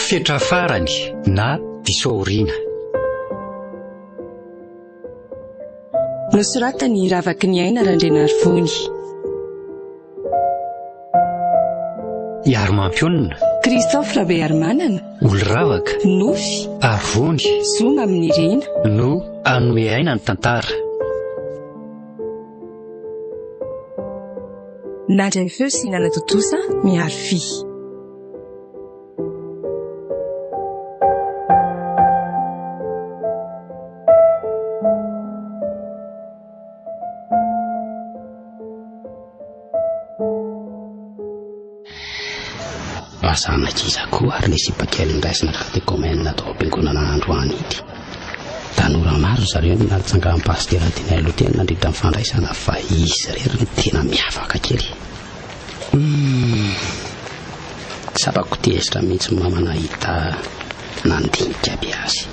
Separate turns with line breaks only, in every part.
FETRA FARANY na DISO AORIANA.
Nosoratany ravaky ny aina arendrina arvony.
Iarmampionina
Christophe Ravalomanana
oloravaka
nofy
arvony
zoma amin'ny rina
no anome aina ny tantara.
Nandray feo sy nana totosa miaro fi.
Asanakiza koa ary nisy pakely indraisina katekomena atao am-piangonana androany ity. Tanora maro zareo natsanga amin'ny pastera Dinay Lotena nandritra amin'ny fandraisana fa izy rery ny tena miavaka kely. Sabako tezitra mihitsy mamana hita nandinika be azy.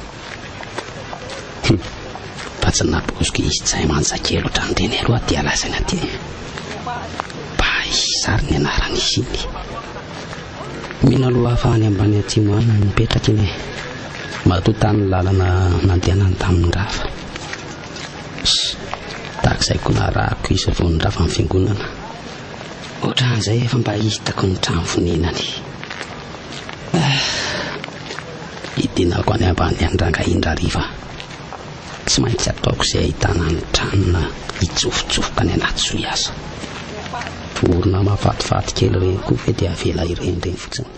Patsy napoziko izy tsy hay manja kely ohatrany teny aloha aty alasana aty. Baizary ny anaran'izy iny. Minaloha afahany ambany atsimo any mipetraka iny matotany lalana nandehanany tamin'ny rafa. Takizay koa narahako izy vao ny rafa amin'ny fiangonana. Ohatran'izay efa mba hitako ny trano fonenany. Idinako any ambany andranga indrariva. Tsy maintsy ataoko izay ahitana ny tranona hitsofotsofika ny anaty soiasa. Vorona mafatifaty kely reny koa fe dia avela ireny fotsiny.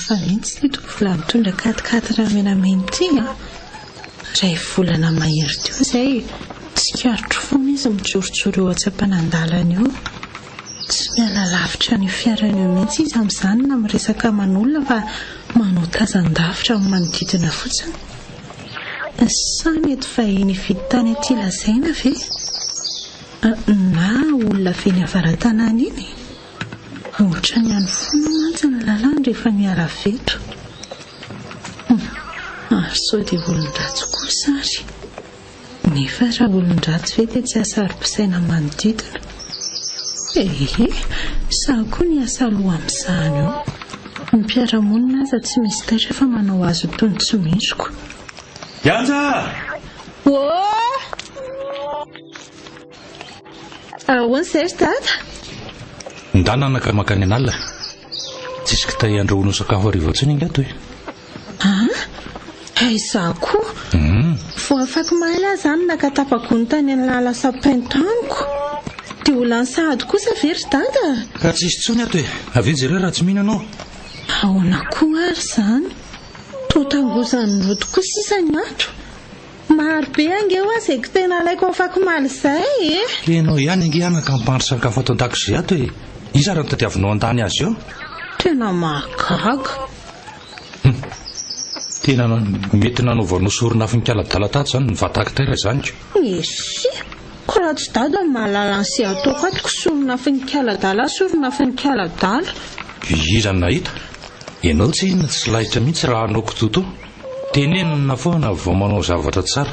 Fa mihitsy ito vola mitondra katikati raha menamena ity ray volana mahery teo izay tsy karotro foana izy mijorojoro eo atsapanandalana io. Tsy miala lavitra ny fiarana eo mihitsy izy amin'izany na miresaka aman'olona fa manao tazan-davitra amin'ny manodidina fotsiny. Sa mety fahiny vidy tany aty lazaina ve? Na olona feny avaran-tanàna iny? Ohatra ny any foana mantsy ny lalàna rehefa miala veto. Sao dia olon-dratsy kosa ary. Nefa raha olon-dratsy ve dia tsy asaro-pisaina manodidina? Sa koa ny asa aloha amin'izany io. Ny mpiara-monina aza tsy misy taitra fa manao azo tony tsy misoko.
Yanja!
Ahoana izay ry dada?
Ndanana ka makany an'alina. Tsisy kitay andrahoana sakafo hariva intsony ingato e.
Izaho koa vao afaky mahela izany nakatapako ny tany amin'ny lala sapaintaniko. Dia ho lany sahady kosa ve ry dada?
Ka tsisy tsony ato e. Avy jereo raha tsy mihinanao.
Ahoana koa ary izany? Toa tangozany roto koa sisa ny ato. Maro be angeo azy ko tena alaiko afaky maly izay e.
Kenao ihany ange anaka ampandry sakafo ato an-dakozia ato e. Iza raha nitadiavinao an-tany azy eo?
Tena mahagaga.
Tena mety nanaovanao sorona afinkala-dala tato izany ny vatakitera izany ko.
Esy, ko raha tsy dada mahalala an'izay ataoko atoko sorona afinkala-dala sorona afinkala-dala.
Iza no nahita? Ianao tsy inona tsy lahitra mihitsy raha hanao kototo. Tenenina foana vao manao zavatra tsara.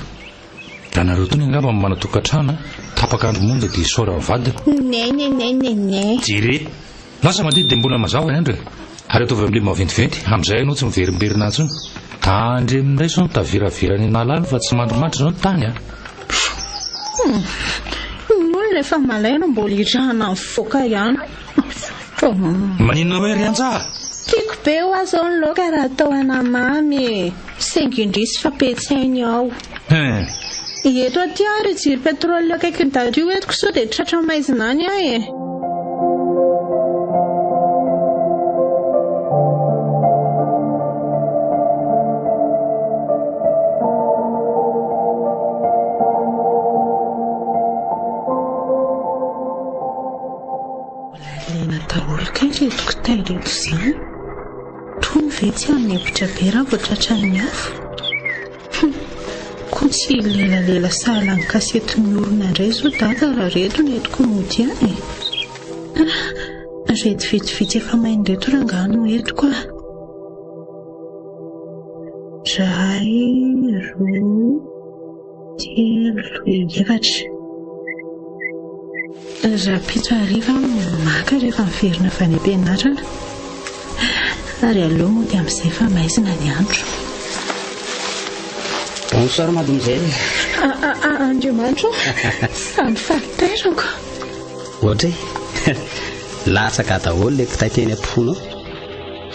Raha nareo tony angamba manatokantrano tapaka andro monja dia isaora vadina.
Ne.
Jere, lasa mandeha dia mbola mazava andro. Ary ataovy amin'ilay maventiventy, amin'izay ianao tsy miverimberina intsony. Tandre amin'indray sao taviravirany nalala fa tsy mandromandry izao ny tany a.
Moa rehefa malaina mbola irahana mivoaka ihany.
Maninona hoe ry Anja?
Tiako be ho azo ny loaka raha atao anamamy. Saingindrisy fa petsainy ao. Eto aty ary jiry petroli akaiky ny dadio etiko sao dia tratra maizina any aho e. Retiko taireto izany tony ve tsy hanepitra be raha vao tratra ny afo. Koa tsy lelalela sahala ny kasetin'ny olona indray zao dada raha reto ny etiko mody any reto vitsivitsy efa mainy reto rangano etiko a. Ray, roa, telo, efatra. Raha pito hariva maka rehefa miverina avy any am-pianarana ary aloha mody amin'izay efa maizina ny andro.
Bonsoir mademoiselle.
Andriamanitra samy faritairako.
Ohatra latsaka daholo ilay kitay teny am-ponao.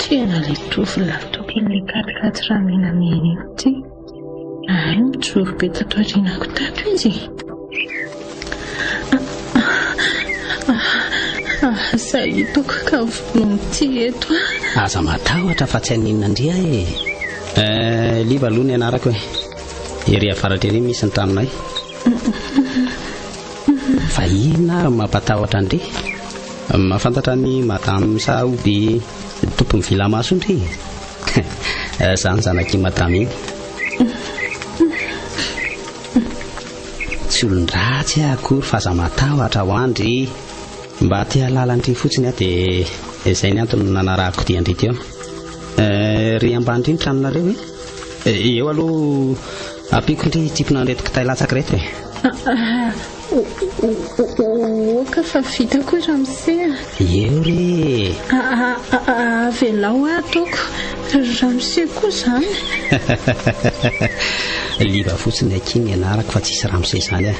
Tena ilay tovolahy tokin'ilay katikaty raha menamena iny ty. Ay mijoro be tato aorianako tato izy. Izay hitako ka vonon'ity eto.
Aza matahotra fa tsy aninona ndria liva aloha ny anarako ery avaratra ery misy ny tranonay. Fa inona ary mampatahotra ndry? Mahafantatra ny madame Saoby tompon'ny vilamaso ndry. Zany zanaky madame iny. Tsy olon-dratsy akory fa aza matahotra ho andry. Mba ty alalandry fotsiny dia izay ny antony nanarahako ty andry teo. Ry ambany ny tranonareo eo aloha ampiko ndry tipona anreto kitay latsaka reto
oka fa vitako ramosea.
Eo re
velao atoko ramosea koa zany.
liva fotsiny akiny anarako fa tsisy ramosea zany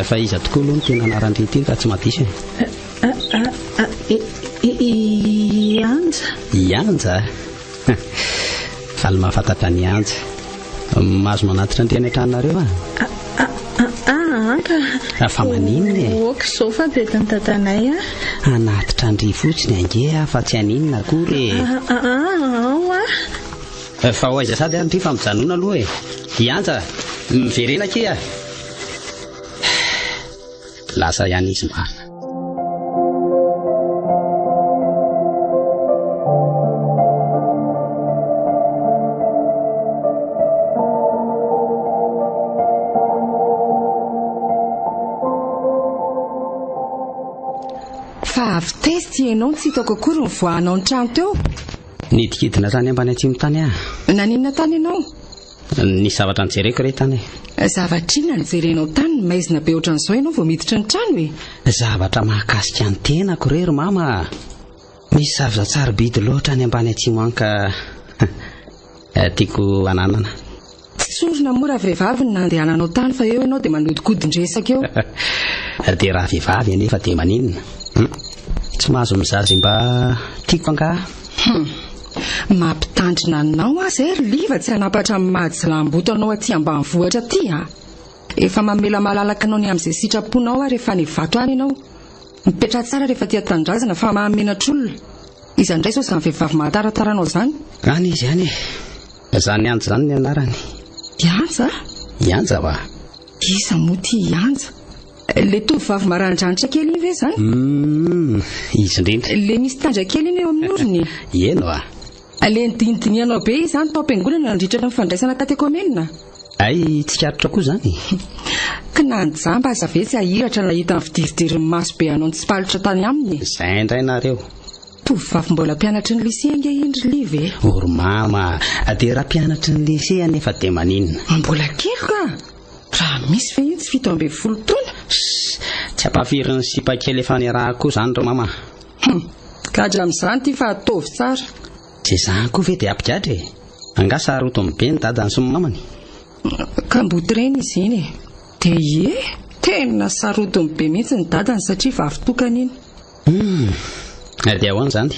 fa iza tokoa aloha ny tena anarandry ty ka tsy madisy. Ianja faly mahafantatra ny anja. Mahazo manatitra ndry any an-tranonareo fa maninona
oka zao fa be tantatanay
anatitra ndry fotsiny ange fa tsy aninona akory fa ho aiza sady andry fa mijanona aloha ianja miverena ke lasa ihany izy marina.
Fa avy testy ianao tsy hitako akory ny voahanao ny trano teo.
Nidikidina tany ambany atsimo tany
Naninona tany ianao?
Ny zavatra nijereko re tany.
Zavatra inona nijerenao tany maizina be ohatran'izao ianao vao miditra ny trano
Zavatra mahakasika ny tenako rery mama. Misy zavatra tsara bidy loatra any ambany atsimo any ka tiako ananana.
Tsy tsorina mora vehivavy ny nandehananao tany fa eo ianao dia manodikodin-dresaka eo.
Dia raha vehivavy anefa dia maninona tsy mahazo mizazy mba tiako angaha.
Mampitandrina anao azy ry liva tsy hanapatra amin'ny mahajylambotanao aty ambany vohatra aty efa mamela malalaka anao ny amin'izay sitraponao rehefa ny vato any ianao. Mipetra tsara rehefa tia tandrazana fa mahamenatr'olona. Iza indray sao izany vehivavy mahatarataranao zany?
Any izy any zany anja zany ny anarany.
Ianja?
Ianja va?
Isa moa ty ianja? Le tovovavy marandranitra kely iny ve zany?
Izy indrindra.
Le misy tandra kely iny eo amin'ny orony.
Eno
Le nidinidinianao be izy zany tao am-piangonana nandritra ny fandraisana katekomenina.
Ay tsikarotra koa zany.
Ka nanjamba aza ve tsy ahiratra nahita ny fidiriderin'ny maso be anao tsy palitra tany aminy.
Izay indray nareo.
Tovovavy mbola mpianatry ny lycée ange indry live
Ory mama dia raha mpianatry ny lycée anefa dia maninona.
Mbola kely ka raha misy ve iny tsy 17 taona.
Tsy ampafirin'ny sipa kely efa niarahako zany ro mama.
Gadra amin'izany ty fa atovy tsara.
Tsy zany koa ve dia ampigadra anga sarotony be ny dadany sy ny mamany.
Ka mbotreny izy iny dia tena sarotony be mihitsy ny dadany satria vavy tokana iny.
Dia ahoana zany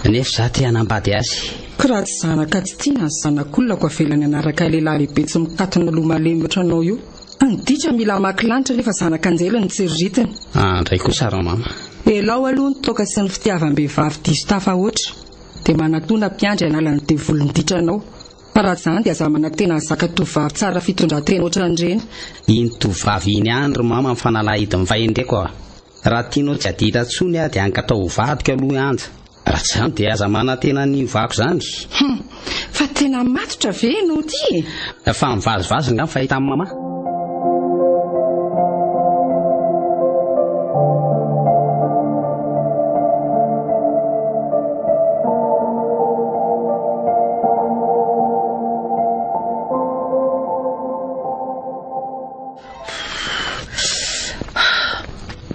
nefa za te hanambady azy.
Ka raha tsy zanaka tsy tiana ny zanak'olona ko avelany anaraka lehilahy lehibe tsy mikatona lomalemy ohatranao io. Anditra mila maki lanitra nefa zanaka anjelany tsiriritiny.
Andray koa sara mama.
Elao aloha ny toka sy ny fitiavam-behivavy diso tafahoatra dia manatona mpiandry analany devolon-ditranao. Fa raha zany dia aza manantena ny zaka-tovavy tsara fitondran-tena ohatran'ireny.
Iny tovavy iny andro mama mifanalahidiny vahendrako raha tianao tsy adita tsony dia ankatao vadika aloha anja. Raha tsy zany dia aza manantena ny vako zany.
Fa tena matotra ve no ty?
Fa mivazivazy nga fahita amin'ny mama.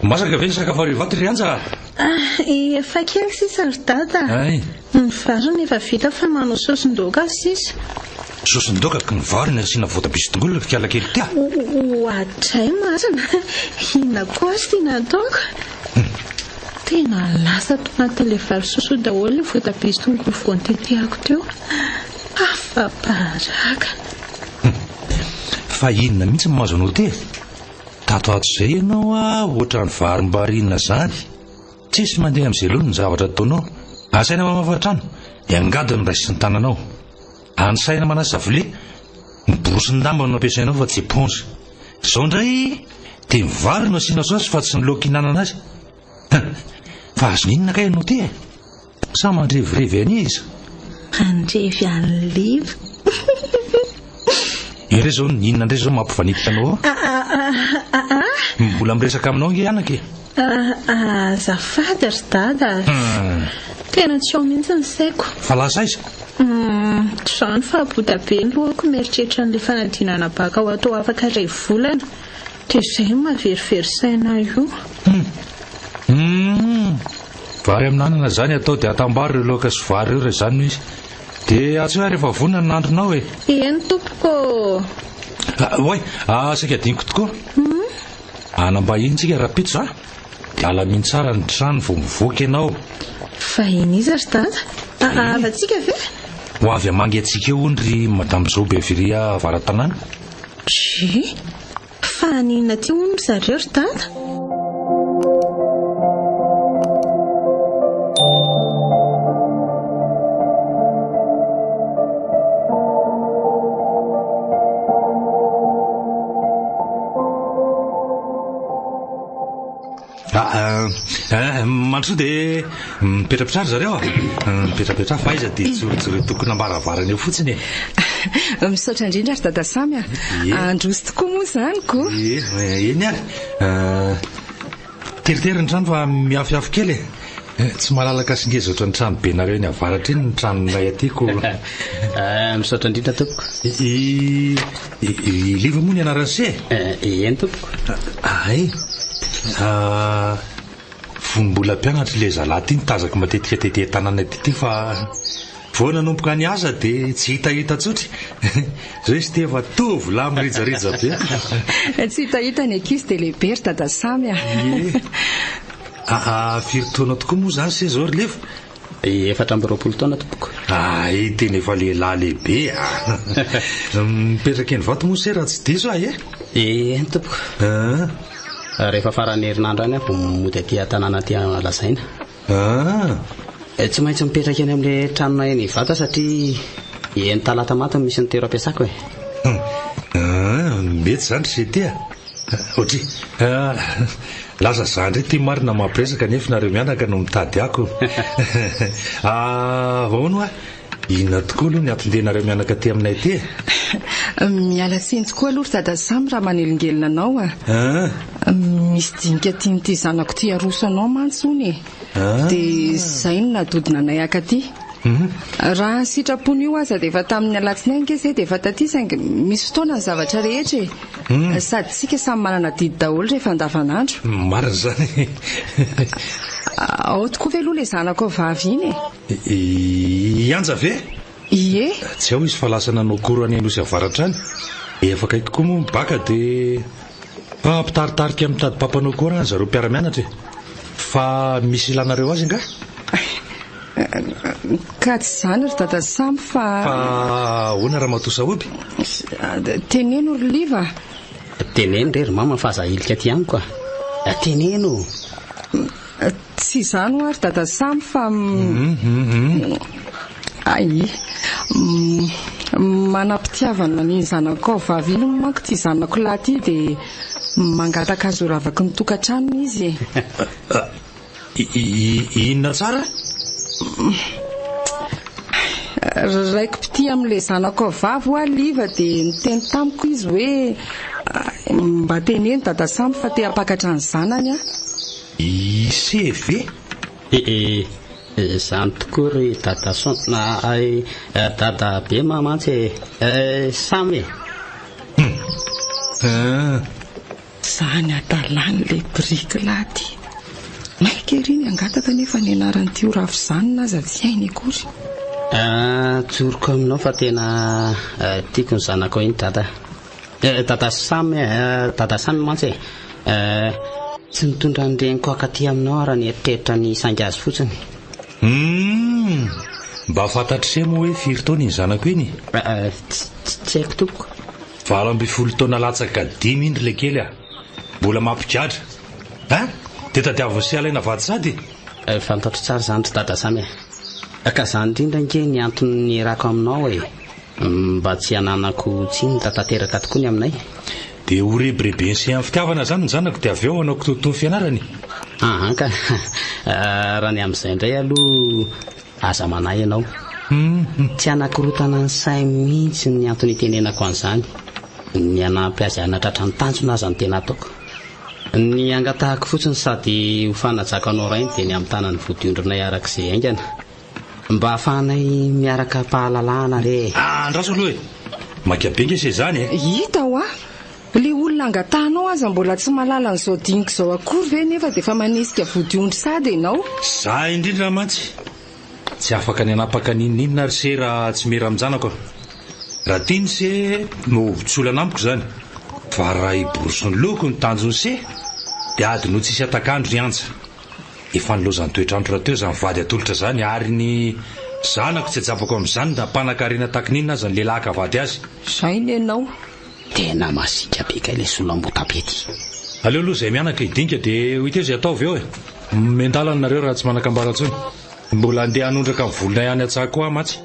Masaka ve ny sakafo hariva ty ry anja?
Efa kely sisa ry dada. Ny vary nefa vita fa manao saosin-doka sisa.
Saosin-doka ka ny vary ny asiana voatabia sy tongolo kiala kely tia.
Ohatray marina. Ina koa sy tiana ataoko. Tena lasa to anatin'ilay vary soso daholo ny voatabia sy tongolo voany tetehako teo. Afa-baraka.
Fa inona mihitsy ny mahazo anao ty? Tato ato izay ianao ohatra ny varim-barinina zany. Tsisy mandeha amin'izay lohany ny zavatra ataonao. Asaina mamafatrano, angady ny raisy ny tananao. Ansaina manasa vilia, ny borosy ny damba no ampiasainao fa tsy éponge. Izao indray dia ny vary no asiana saosy fa tsy ny laoka hinanana azy. Fa azo ninona kay ianao ty? Sa mandrevirevy any izy?
Mandrevy any liva.
Ire zao ninona indray zao mampivanititra anao? Mbola miresaka aminao ianake?
Azafady ry dada. Tena tsy ao mihitsy ny saiko.
Fa lasa izy?
Trano fa bota be ny lohako mieritreritra n'ilay fanadinana baka ho atao afaka iray volana. Dia izay maveriveri saina io.
Vary amin'anana zany atao dia atambary ireo laoka sy vary ireo rehefa izany izy. Dia atsy hoe rehefa vonona ny andronao e.
Eny tompoko.
Oay, saika diniko tokoa. Anambahiny tsika rapitso dia alaminy tsara ny trano vao mivoaka ianao.
Fa iny izy ry dada? Avatsika ve?
Ho avy amangy atsika eo ry madame Zao Beviria varan-tanàna.
Fa ninona ty hono zareo ry dada?
Mandroso dia mipetrapetrara zareo mipetrapetra fa aiza dia tsorotsoreo tokony ambaravarana eo fotsiny.
Misaotra indrindra ry dada Samy androso tokoa moa izany ko.
Eny ary teritery ny trano fa miafiafy kely tsy malalaka sy ngeza oatra ny trano be nareo ny avaratra iny ny tranonay atyko.
Misaotra indrindra tompoko.
Liva moa ny anarany se?
Eny tompoko.
Vonimbola mpianatra ilay zalahy ty nitazako matetika teteh tanàna ty fa vao nanomboka ny asa dia tsy hitahita tsotra. Zao izy dia efa tovolahy mirijarija be.
Tsy hitahita ny ankizy dia lehibe ry dada Samy.
Firy taona tokoa moa zany se zao ry leva?
420 taona tompoko.
Tena efa lehilahy lehibe. Mipetraka eny vato moa se raha tsy diso ahy
e? Tompoko. Rehefa farany herinandro any vao mody aty tanàna aty lasaina. Tsy maintsy mipetraka eny amin'ilay tranona eny vata satria eny talata maty misy ny tero ampiasako e.
Mety zany se ty otry lasa zandry ty marina mampiresaka nefa nareo mianaka no mitady ako. Vahono inona tokoa aloha ny atondenareo mianaka ty aminay ty?
Miala tsiny tokoa aloha ry dada Samy raha manelingelina anao misy dinika tianyty zanako ty aroso anao mantsony dia izay no nadodina anay akaty. Raha sitrapony io aza dia efa tamin'ny alatsinainy nke izay dia efa taty saingy misy fotoana ny zavatra rehetra sady tsika samy manana didy daholo rehefa andavanandro.
Marina zany.
Ao tokoa ve aloha ilay zanako vavy iny
Ianja ve?
Ie.
Tsy ao izy fa lasa nanao korany anosy avaratra any. Efa kaiky koa moa mibaka dia mpitaritarika mitady pampanao korany zareo mpiara-mianatra fa misy ilanareo azy nga?
Ka tsy izany ry dada Samy fa
hoana raha matoa saoby?
Teneno ry liva.
Teneno rery mama fa aza ilika ty amiko teneno.
Tsy izany ho ary dada Samy fa manam-pitiavana ny zanako vavy iny manko ty zanako lahy ty dia mangataka azo ravaky ny tokantrano izy.
Inona tsara?
Raiko pity amin'ilay zanako vavy aliva dia niteny tamiko izy hoe mba teneny dada samby fa te hampakatra ny zanany a.
Iseve?
Izany tokoa ry dada dada be mamantsy samy
Zany atalan'ilay brika laty. Maika ery ny angataka nefa ny anaran'ity ho ravizanona aza tsy hainy akory.
Tsoroko aminao fa tena tiako ny zanako iny dada samy mantsy tsy mitondra ny reniko akaty aminao raha ny eritreritra ny sainga azy fotsiny.
Mba fantatry mo hoe firy taona iny zanako iny?
Tsy haiko toko.
12 taona latsaka 10 indry le kely mbola mampigadra dia tadiaviny sy alaina vady sady.
Fantatro tsara zany ry dada samy ka zany indrindra nke ny antony rako aminao mba tsy hananako tsiny tanteraka tokoa ny aminay.
Dia ho rebrebe sy amin'ny fitiavana zany ny zanako dia avy eo anao tontony fianarany.
Ka raha ny amin'izay indray aloha aza manay ianao. Tsy anakorotana ny sainy mihitsy ny antony itenenako an'izany. Ny anampy azy anatratra ny tanjona aza ny tena ataoko. Ny angatahako fotsiny sady ho fanajakanao rainy dia ny amin'ny tanany vodiondrinay arak'izay aingana mba hahafahanay miaraka pahalalahana re.
Andraso aloha makabenga se zany
Hita ho le olona angatahanao aza mbola tsy malala n'izao diniko izao akory ve nefa dia efa manisika vodiondry sady ianao.
Za indrindra mantsy tsy afaka ny anapaka ninina ry se raha tsy mera amin'janako raha tiany se no vitsolana amiko zany fa raha iboroso ny loko ny tanjony se dia ady no tsisy atakandro ny anja. Efa nilozany toetrandro raha teo zany vady atolotra zany ary ny zanako tsy atsapako amin'izany da mpanan-karena takininina aza ny lehilahy vady azy.
Zay ny ianao
tena masika be ka ilay solambotabety.
Aleo aloha izay mianaka hidinika dia ho iteo izay atao avy eo mendalana nareo raha tsy manakambara intsony. Mbola andeha hanondraka amin'ny volona ihany atsahako koa matsy.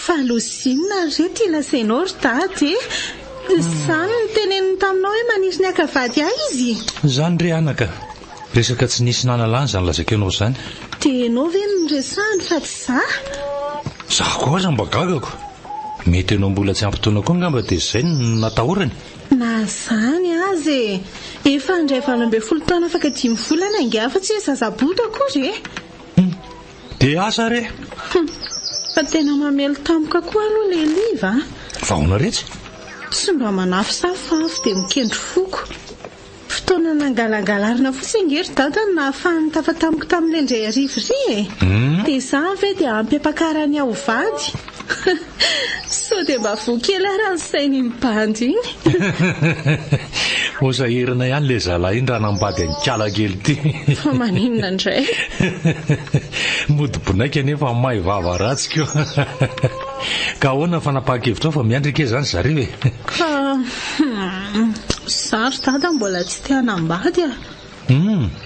Falosinina rety ilasainao ry dady Zany ny teneniny taminao hoe maniry ny akavady ahy izy.
Zany re anaka, resaka tsy nisy nanalany zany lazaka ianao zany.
Tenao ve niresahany fa tsy za?
Zaho koa aza mba gagako. Mety ianao mbola tsy ampitoana koa ngamba dia izay no natahorany.
Na zany azy efa indray 12 taona afaka 10 volana inga fa tsy zazaboto akory e.
Dia asa re?
Fa tena mamelo tampoka koa aloha le liva.
Vahoana retsy?
Sy mba manafy safafy dia mikendry foko. Fotoana nangalangalarina fotsiny ngery dada no nahafahany tafatamiko tamin'ilay indray arivo ry e. Dia za ve dia ampy ampakarany aho vady. So dia mba voakely raha ny sainy mibandy iny.
Osahirana ihany le zalahy iny raha nambady anikala kely ity.
Fa maninona indray?
Modi-bonaika nefa mahay vava ratsy koa. Ka ahoana fanapahakevitra ao fa miandrika zany zareo e.
Sary dada mbola tsy te hanambady a.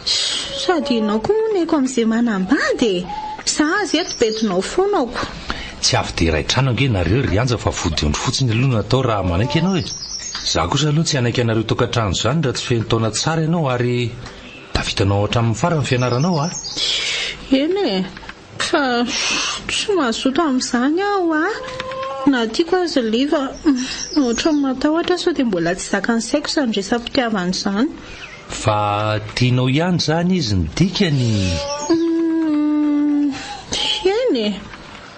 Sady ianao koa moneko amin'izay manambady e. Za azy eto betinao foanako.
Tsy avy dia iray trano ange nareo ry anja fa vodiondry fotsiny aloha natao raha manaiky ianao e. Za kosa aloha tsy hanaiky anareo tokantrano zany raha tsy feno taona tsara ianao ary tavitanao hatramin'ny farany fianaranao a.
Eny e, fa tsy mahazoto amin'izany aho a. Na tiako azy liva ohatra matahotra sao dia mbola tsy zakany saiko izany resam-pitiavana izany.
Fa tianao ihany zany izy ny dikany.
Eny e,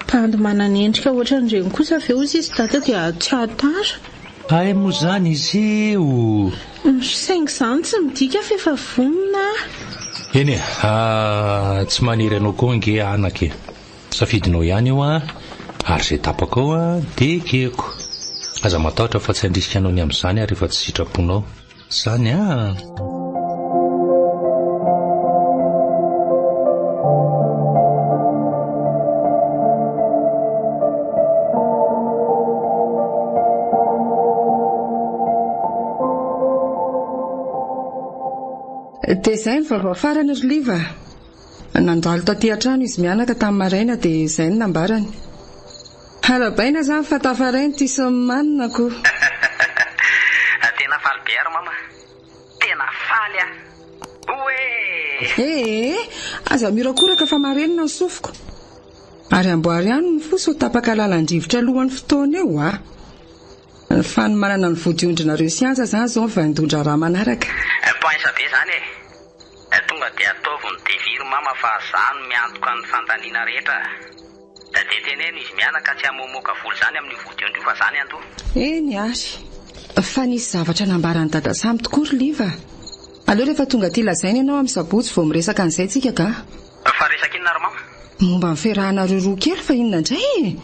pandy manana endrika ohatran'ireny kosa ve ozy izy dada dia tsy hatara.
Ay moa zany izy eo.
Saingy izany tsy midika fa efa vonona.
Eny e, tsy maniry anao koa nge anaka e. Safidinao ihany eo a, ary izay tapaka ao a dia keko. Aza matahotra fa tsy handrisika anao ny amin'izany ary efa tsy sitraponao. Zany a.
Dia izay ny vaovao farany ry liva. Nandalo taty an-trano izy mianaka tamin'ny maraina dia izay no nambarany. Arabaina zany fa tafarainy ty somanako.
Tena faly be ary mama. Tena faly ah. Oe!
Aza mirakoraka fa marenina ny sofiko. Ary amboary ihany ny fosy ho tapaka lalandrivotra alohan'ny fotoana eo ah. Ny fanomanana ny vodiondrinareo siansa zany zao fa indondra raha manaraka.
Poinsa be zany e. Tonga dia ataovy ny deviry mama fa zany miantoka ny fantaniana rehetra. Dia teneno izy mianaka tsy hamomoka voly zany amin'ny vodiondry fa zany anto.
Eny ary. Fa nisy zavatra nambarany dada samy tokoa ry liva. Aleo rehefa tonga ty lazaina ianao amin'ny sabotsy vao miresaka an'izay tsika ka.
Fa resaka inona ry mama?
Momba ny fiarahanareo roa kely fa inona indray e?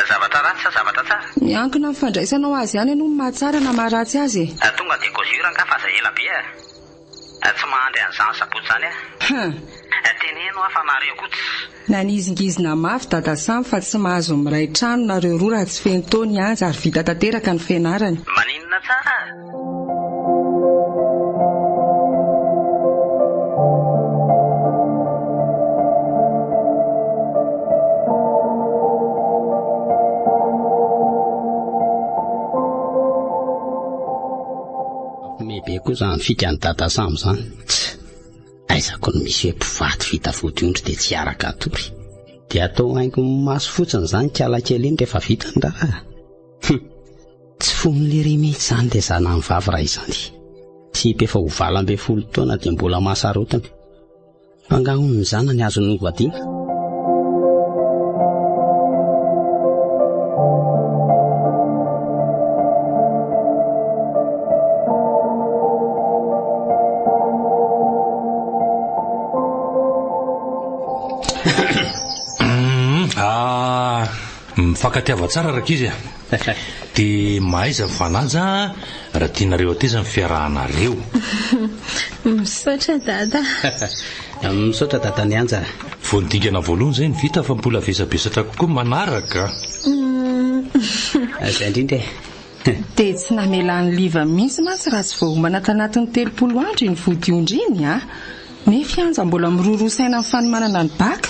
Zavatra ratsy sa zavatra tsara?
Miankina amin'ny fandraisanao azy ihany ianao mahatsara na maharatsy azy.
Tonga dia kozura nga fa zay ela be e. Tsy mahandry an'izany sabotsy zany e. Teneno afa nareo kotsy.
Nanizingizina mafy dada samy fa tsy mahazo miray trano nareo roa raha tsy feno taony azy ary vita tanteraka ny fianarany.
Maninona tsara? Mebe koa zany fikany dada samy zany. Aizako ny misy hoe mpivaty vita vodiondry dia tsy araka atory. Dia atao haingo maso fotsiny zany kialakely iny rehefa vita ny raha. Tsy fon'lery mihitsy zany dia zana ny vavy raha izany. Tsy efa ho 20 taona dia mbola mahasarotiny. Angahony ny zanany azo ny ovadiana.
Mifankatiava tsara rak'izy a. Dia mahaiza fananja raha tianareo ateza ny fiarahanareo.
Misaotra dada.
Misaotra dada ny anja.
Vao nidingana voalohany zay ny vita fa mbola vesabesatra kokoa manaraka.
Izay indrindra e.
Dia tsy namelan'ny liva mihitsy mantsy raha tsy voahomana tanatin'ny 30 andro ny vodiondry iny a. Nefa anja mbola mirorosaina amin'ny fanomanana ny baka.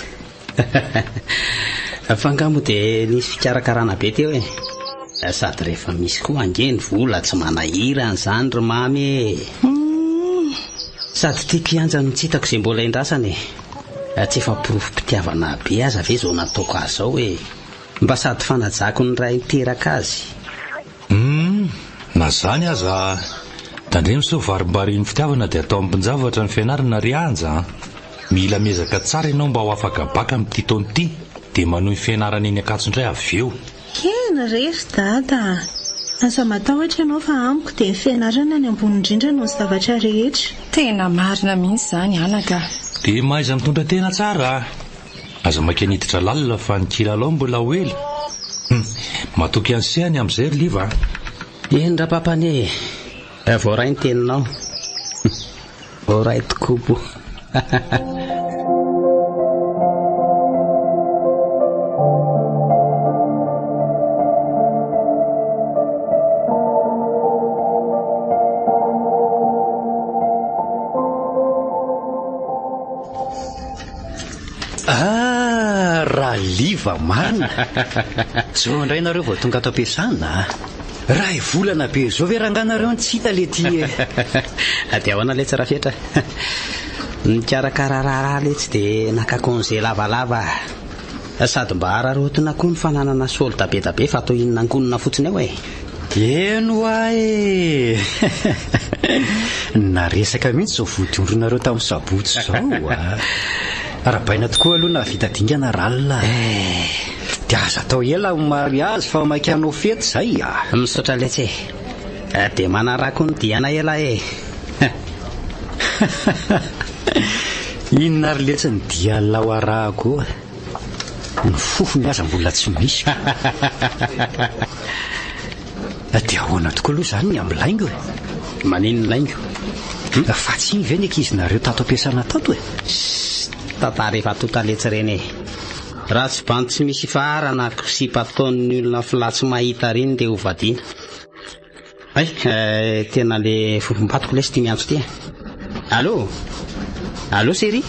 Fangamo dia nisy fikarakarana be teo e. Sady rehefa misy koa angeny vola tsy manahira an'izany ry mamy e. Sady tiako ianja mitsitako izay mbola indrasany e. Tsy efa porofom-pitiavana be aza ve zao nataoko azy zao e. Mba sady fanajako ny ray niteraka azy.
Na zany aza tandremo so varimbariny fitiavana dia atao ampinjavatra ny fianarana ry anja. Mila mezaka tsara ianao mba ho afaka baka amin'ity taona ity dia manohy fianarana eny Ankatso-ndray avy eo.
Kena rery dada. Asa matahotra ianao fa amiko dia ny fianarana ny ambony indrindra no ny zavatra rehetra.
Tena marina mihitsy zany anaka.
Dia mahaiza mitondra tena tsara. Aza makaniditra lalina fa ny kilalao mbola hoely. Matoky ansehany amin'izay ry liva.
Eny ra papany e. Vao ray ny teninao. Vao ray tokobo.
Raha liva marina. Zao indray nareo vao tonga ato am-piasana. Raha volana be zao ve ranganareo ny tsy hita le ty e.
Dia ahoana le tsara fetra. Nikarakara raha le tsy dia nakakon'izay lavalava. Sady mba hararotina koa ny fananana solda be be fa atao inona angonina fotsiny eo e.
Eno e. Naresaka mihitsy zao vodiondrinareo tamin'ny sabotsy zao a. Arabaina tokoa aloha na vita dingana ralina. Dia aza atao ela mariazy fa makianao fety zay a.
Misaotra letsy e. Dia manarako ny diana ela e.
Inona ry letsy ny dia laoarahako. Ny fofony aza mbola tsy misy. Dia ahoana tokoa aloha zany ny amin'ny laingo e.
Manino laingo?
Fa tsy ve ny ankizinareo tato am-piasana tato e.
Tantara efa tota letsy reny e. Raha tsy banty tsy misy farana sy pataon'ny olona filatsy mahita reny dia hovadiana. Tena le fofompatoko lesy ty miantso ty. Allô? Allô série?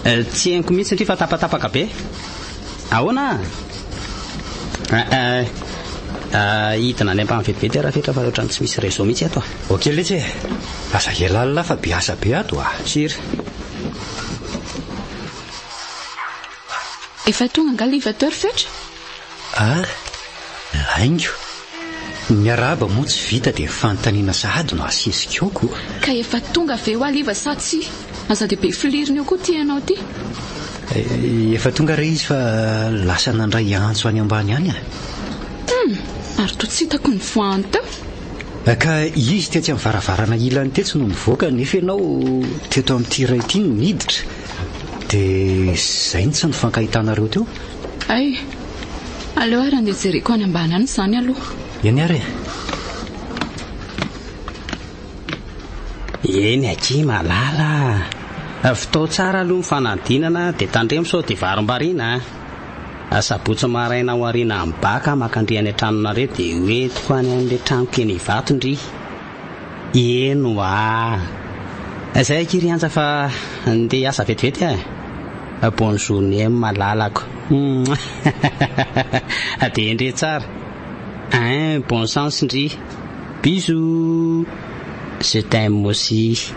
Tsy hainko mihitsy satria fa tapatapaka be. Ahoana? Hitina any ampamvetivety raha fetra fa ohatrany tsy misy réseau mihitsy ato.
Ok letsy asa elalina fa biasa be ato
Sira.
Efa tonga nga livateur fetra?
Laingo ny araba moa tsy vita dia fanontaniana sahady no asisikioko.
Ka efa tonga ve ho aliva sa tsy? Aza dia be filiriny eo koa tianao ty.
Efa tonga re izy fa lasa nandray antso any ambany any
Ary to tsy hitako ny voany teo.
Ka izy tetsy amin'ny varavarana ilany tetsy no mivoaka nefa ianao teto amin'ity iray ity no miditra dia izay tsy nifankahitanareo teo.
Aleo ary andeha jereko any ambany any izany aloha.
Eny ary
Eny aky malala. Fitao tsara aloha mifanadinana dia tandremo sao dia varom-bariana. Sabotsy maraina ho ariana amin'ny baka makandriany an-tranonareo dia hoentiko any amin'ilay trano kely vatondry. Eno izay aky rianja fa andeha asa vetivety bonne journée malalako. Dia endre tsara. Bon sens ndry. Bisous. Je t'aime aussi.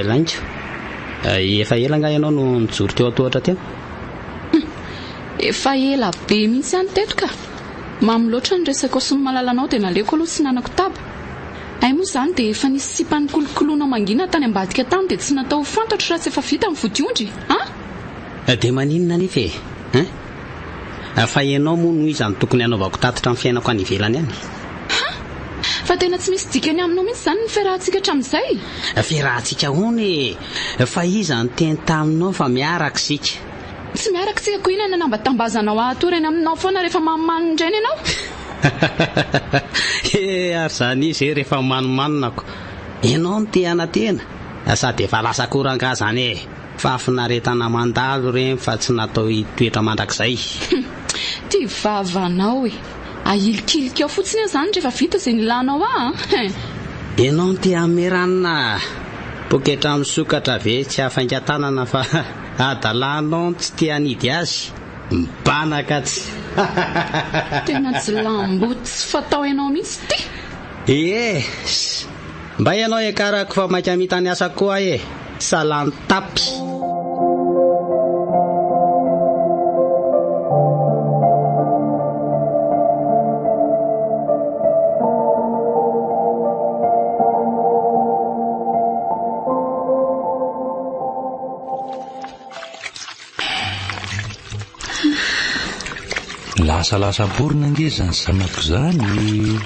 Laingo. Efa ela nga ianao no nijoro teo atohatra teo?
Efa ela be mihitsy any teto ka. Mamy loatra ny resaka sy ny malalanao dia naleoko aloha sy nanako taba. Moa izany dia efa nisy sipany kolokoloana mangina tany ambadika tany dia tsy natao fantatra raha tsy efa vita ny vodiondry.
Dia maninona nefa fa ianao moa no izany tokony hanaovako tatitra amin'ny fiainako any ivelany any.
Fa tena tsy misy dikany aminao mihitsy izany ny fiarahantsika hatramin'izay.
Fiarahantsika hony fa izany teny taminao fa miaraka sika.
Tsy miaraka tsika ko ina nanambatambazanao atorany aminao foana rehefa manimanindreny ianao.
Ary izany izy rehefa manimaninako. Ianao no tehana tena sady efa lasa korangazany fa finaretana mandalo reny fa tsy natao hitoetra mandrakizay.
Ty vavanao ahilikilika ao fotsiny izany rehefa vita izay nilanao
Ianao no tia ameranina. Poketra misokatra ve tsy hafaingan-tanana fa adalanao tsy tia hanidy azy. Mibanaka tsy.
Tena tsy lambo tsy fatao ianao mihitsy ty.
Mba ianao ekarako fa maika mitany asa koa salany tapy.
Lasa borina angeza ny zanako izany.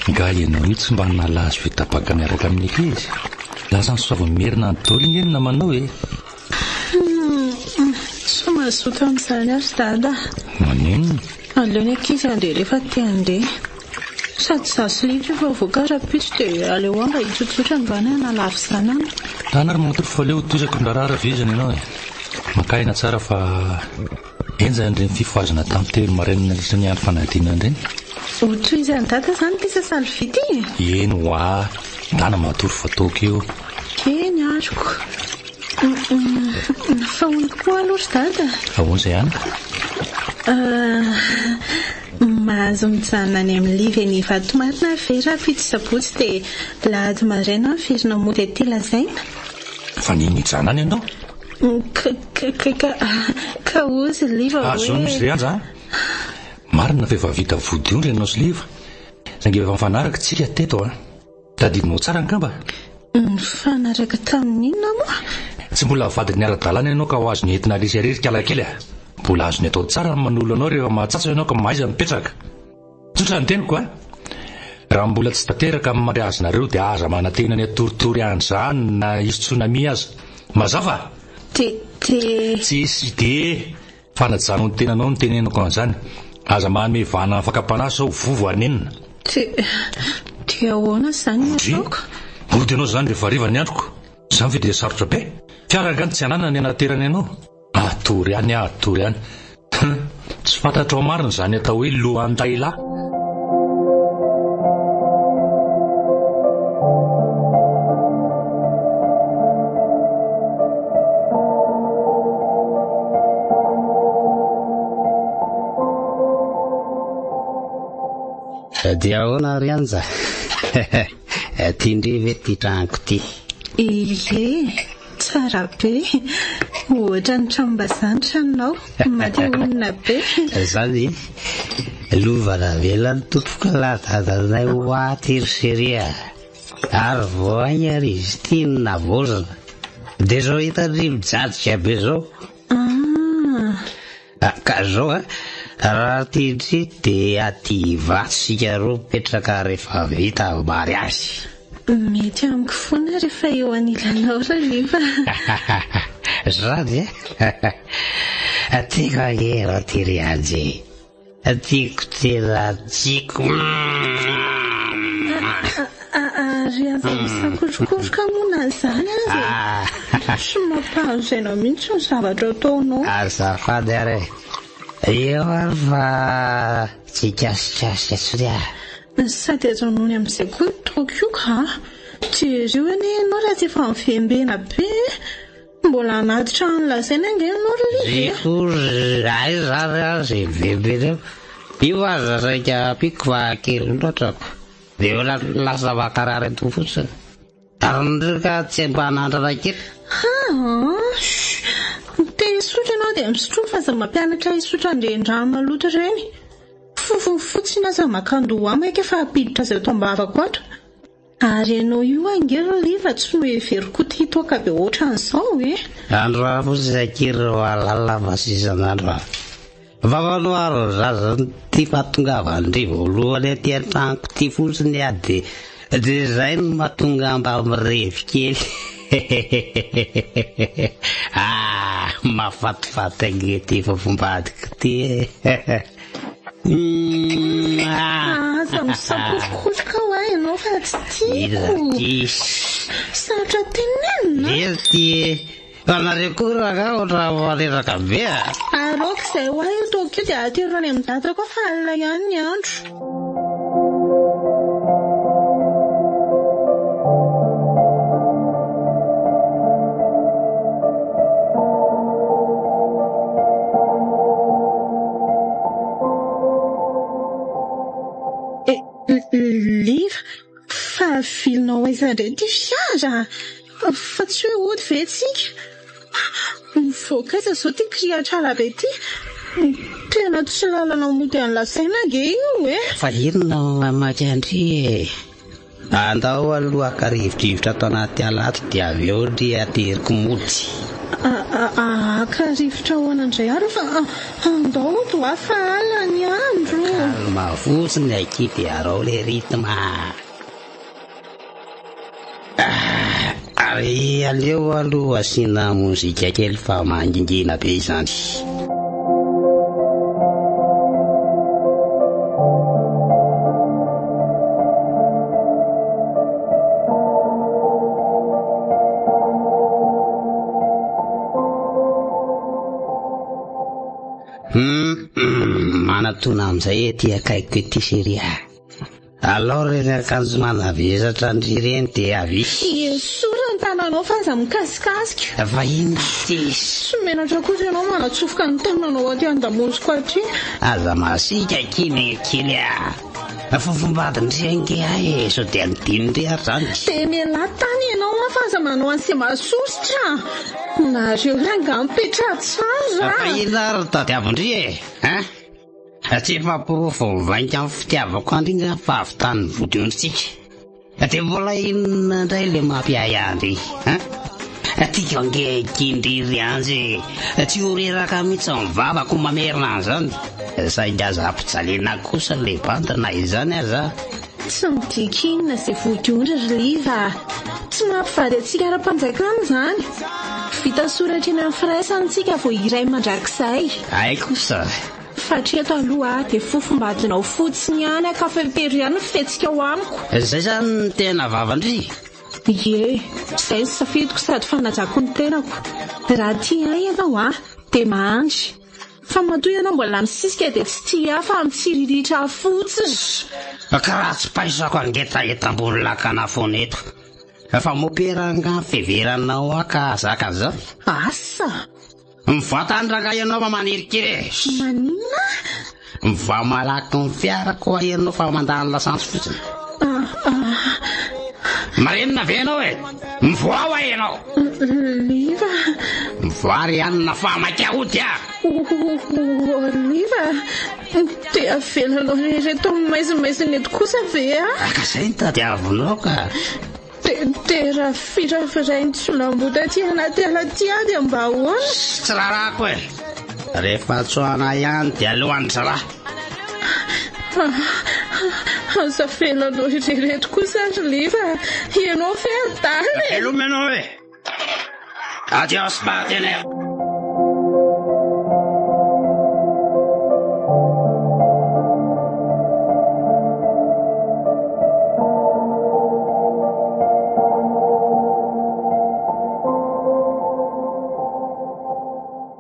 Nga ianao mihitsy mba nalazo fitapaka miaraka amin'ny ankizy. Lasa nysoavy merina ny dolo ingeny namanao
Tsy mazoto amin'izany azy dada.
Manino?
Aleo ny ankizy andeha rehefa tia andeha. Sady zasy livy efa voaka rapitso dia aleo mba hitsotsotra ny vana nalafy zanana.
Tanary motory fa leo tozako ndrarara vizany ianao makaina tsara fa enja indreny fifoazana tamin'ny telo marainina isany andro fanadinana ireny.
Toy izany dada izany ty sasany vity.
Eno dana matory fataoko eo.
Keny azoko. Fa hono koa aloha dada.
Ahoana izay any?
Mahazo mijanona any amin'ny livy ny vatomarina vera pitsy sabotsy dia lahady maraina firina mody aty lazaina.
Fa niny hijanona any ianao?
Ka ozy liva hoe
azony izy reanja marina fa efa vita vodiondry ianao sy liva zange efa mifanaraka tsika teto tadidinao tsara angamba?
Mifanaraka tamin'inona moa?
Tsy mbola vadiny ny ara-dalàna ianao ka ho azo ny entina lisy arerika alakely mbola azo ny atao tsara ny manolo anao rehefa mahatsatso ianao ka maiza mipetraka. Tsotra ny teniko raha mbola tsy tanteraka amin'ny mariazinareo dia aza manantena ny atoritory an'izany na izy tsunami aza mazava? Tsisy de fanajanao ny tenanao ny tenenako an'izany aza manome vana afaka-panahy sao vovo anenina.
Dia ahoana izany ataoko?
Mody ianao izany rehefa riva ny androko izany ve dia sarotra be fiaraka ny tsy anana ny anaterana ianao atory any tsy fantatrao marina izany atao hoe lohan-dahilahy.
dia ahoana ry anja tiandre ve ty tranako ty
ile tsara be ohatra ny trambazany tranonao maty olona be
zany lovana velany tompoka ladadazay ho atyryseria ary voahangy ary izy ty navozana dia zao hitany mijadika be zao ka zao raha tiandry dia aty vatsika roa mipetraka rehefa vita mary azy
mety amiko foana rehefa eo anilanao raliva
zany tiako era ty rianjy tiako tena tiako
ry aza misakorokoroka mona zany azy sy mampahazainao mihitsy ny zavatra ataonao
azafady ary eo ary fa tsy kasikasika tsoria
sady azaonony amin'izay koa tokioka jereo anie ianao raha tsy efa mivembena be mbola anatitra nylazaina ange ianao raliva
ay zany azy mivembena io aza saika piko fa kely loatrako dia ola lasa vakarary anto fotsiny ary nreka tsy mba nandrana kely
te isotra ianao dia misotro fa za mampianatra isotra andrendrano malotra ireny fofony fotsiny aza makando amaka efa apiditra azy ato ambavako ato ary ianao io angero liva tsy no everiko ty toaka be ohatran'izao
andro a fotsy akireo alala masizanandro vavanao aro zaza ty fahatongavandry voalohany aty an-traniko ty fotsiny dia zay no mahatonga mba mirevy kely mafatifaty ange ty fafombadiko ty
aza misakorokoroka ho ay ianao fa tsy tiako sarotra tenenina
izy ty anareo koa raha oatra maleraka be
aroko izay ho ay tokio dia aterony amin'ny dadra koa fa alina ihany ny andro liva fa vilinao aizandre ty fiara fa tsy hoe ody vetsika mivoakaiza zao ty kriatrala be ty tena tsy lalanao mody an'lasaina ange io
fa inona mamaky andry andao aloha akarivodrivotra atao anaty alato dia avy eo ry ateriko mody
akarivotra ho anandray ary fa andao do afa ala ny andro
mavotsiny akidy arao le ritma ary aleo aloha asiana mozika kely fa mangingina be izany manatona amin'izay ety akaiko ety seria alors reny akanjo manavezatra andry reny dia avy
sora ny tananao fa aza mikasikasika
fa ino ty
sy menatra kosa ianao manatsofoka ny tananao aty andamoziko aty
aza masika kiny kely fofombadindry ange ay so dia nidinindry ary zany
dia miala tany ianao fa aza manao anse masositra nareo ranga mipetra tsara
fa ina ary tadiavindry tsy efa porofo mivainga amin'ny fitiavako andringa fa avy tany vodiontsika dia mbola inona indray le mampiay andry tiako ange kindry rianjy tsy horeraka mihitsy mivavako mamerina an'izany sainga aza ampijaliana kosa le bandina izany aza
tsy midika inona izay vodiondra ry liva tsy mampivady antsika ara-panjakana izany vita soratra eny amin'ny firaisantsika vo iray mandrakizay
ay kosa
fatreto aloha dia fofombadinao fotsiny ihany akafempery ihany fetsika ao amiko
zay zany ny tena vavandry
ie izay ny safidiko sady fanajako ny tenako raha tia ay ianao dia mahandry fa matoa ianao mbola misisika dia tsy tia fa mitsiriritra fotsiny
karaha tsy paisako angetaeta-mbony lakana foana eto fa moperanga feveranao akazaka zao
asa
mivoatany ranga ianao fa maniry kely
manina
Mivoa malaky ny fiarako ahenao fa mandany lasantsy fotsiny. Marenina ve ianao e? Mivoa ho ianao.
Liva.
Mivoa ry anina fa makiaody a.
Liva. Dia velanao rehetra maizimaizina eto kosa ve a?
Ka izay ny tadiavinao ka.
Dia raha firafirantsolaambota aty anaty ala ty dia mba ahoana?
Tsy rarako e. Rehefa tsoana ihany dia alohan'ny zalahy.
Aza velanao rehetra kosa ry Liva. Ianao ferdala e.
Elomenao e. Adios partenaire.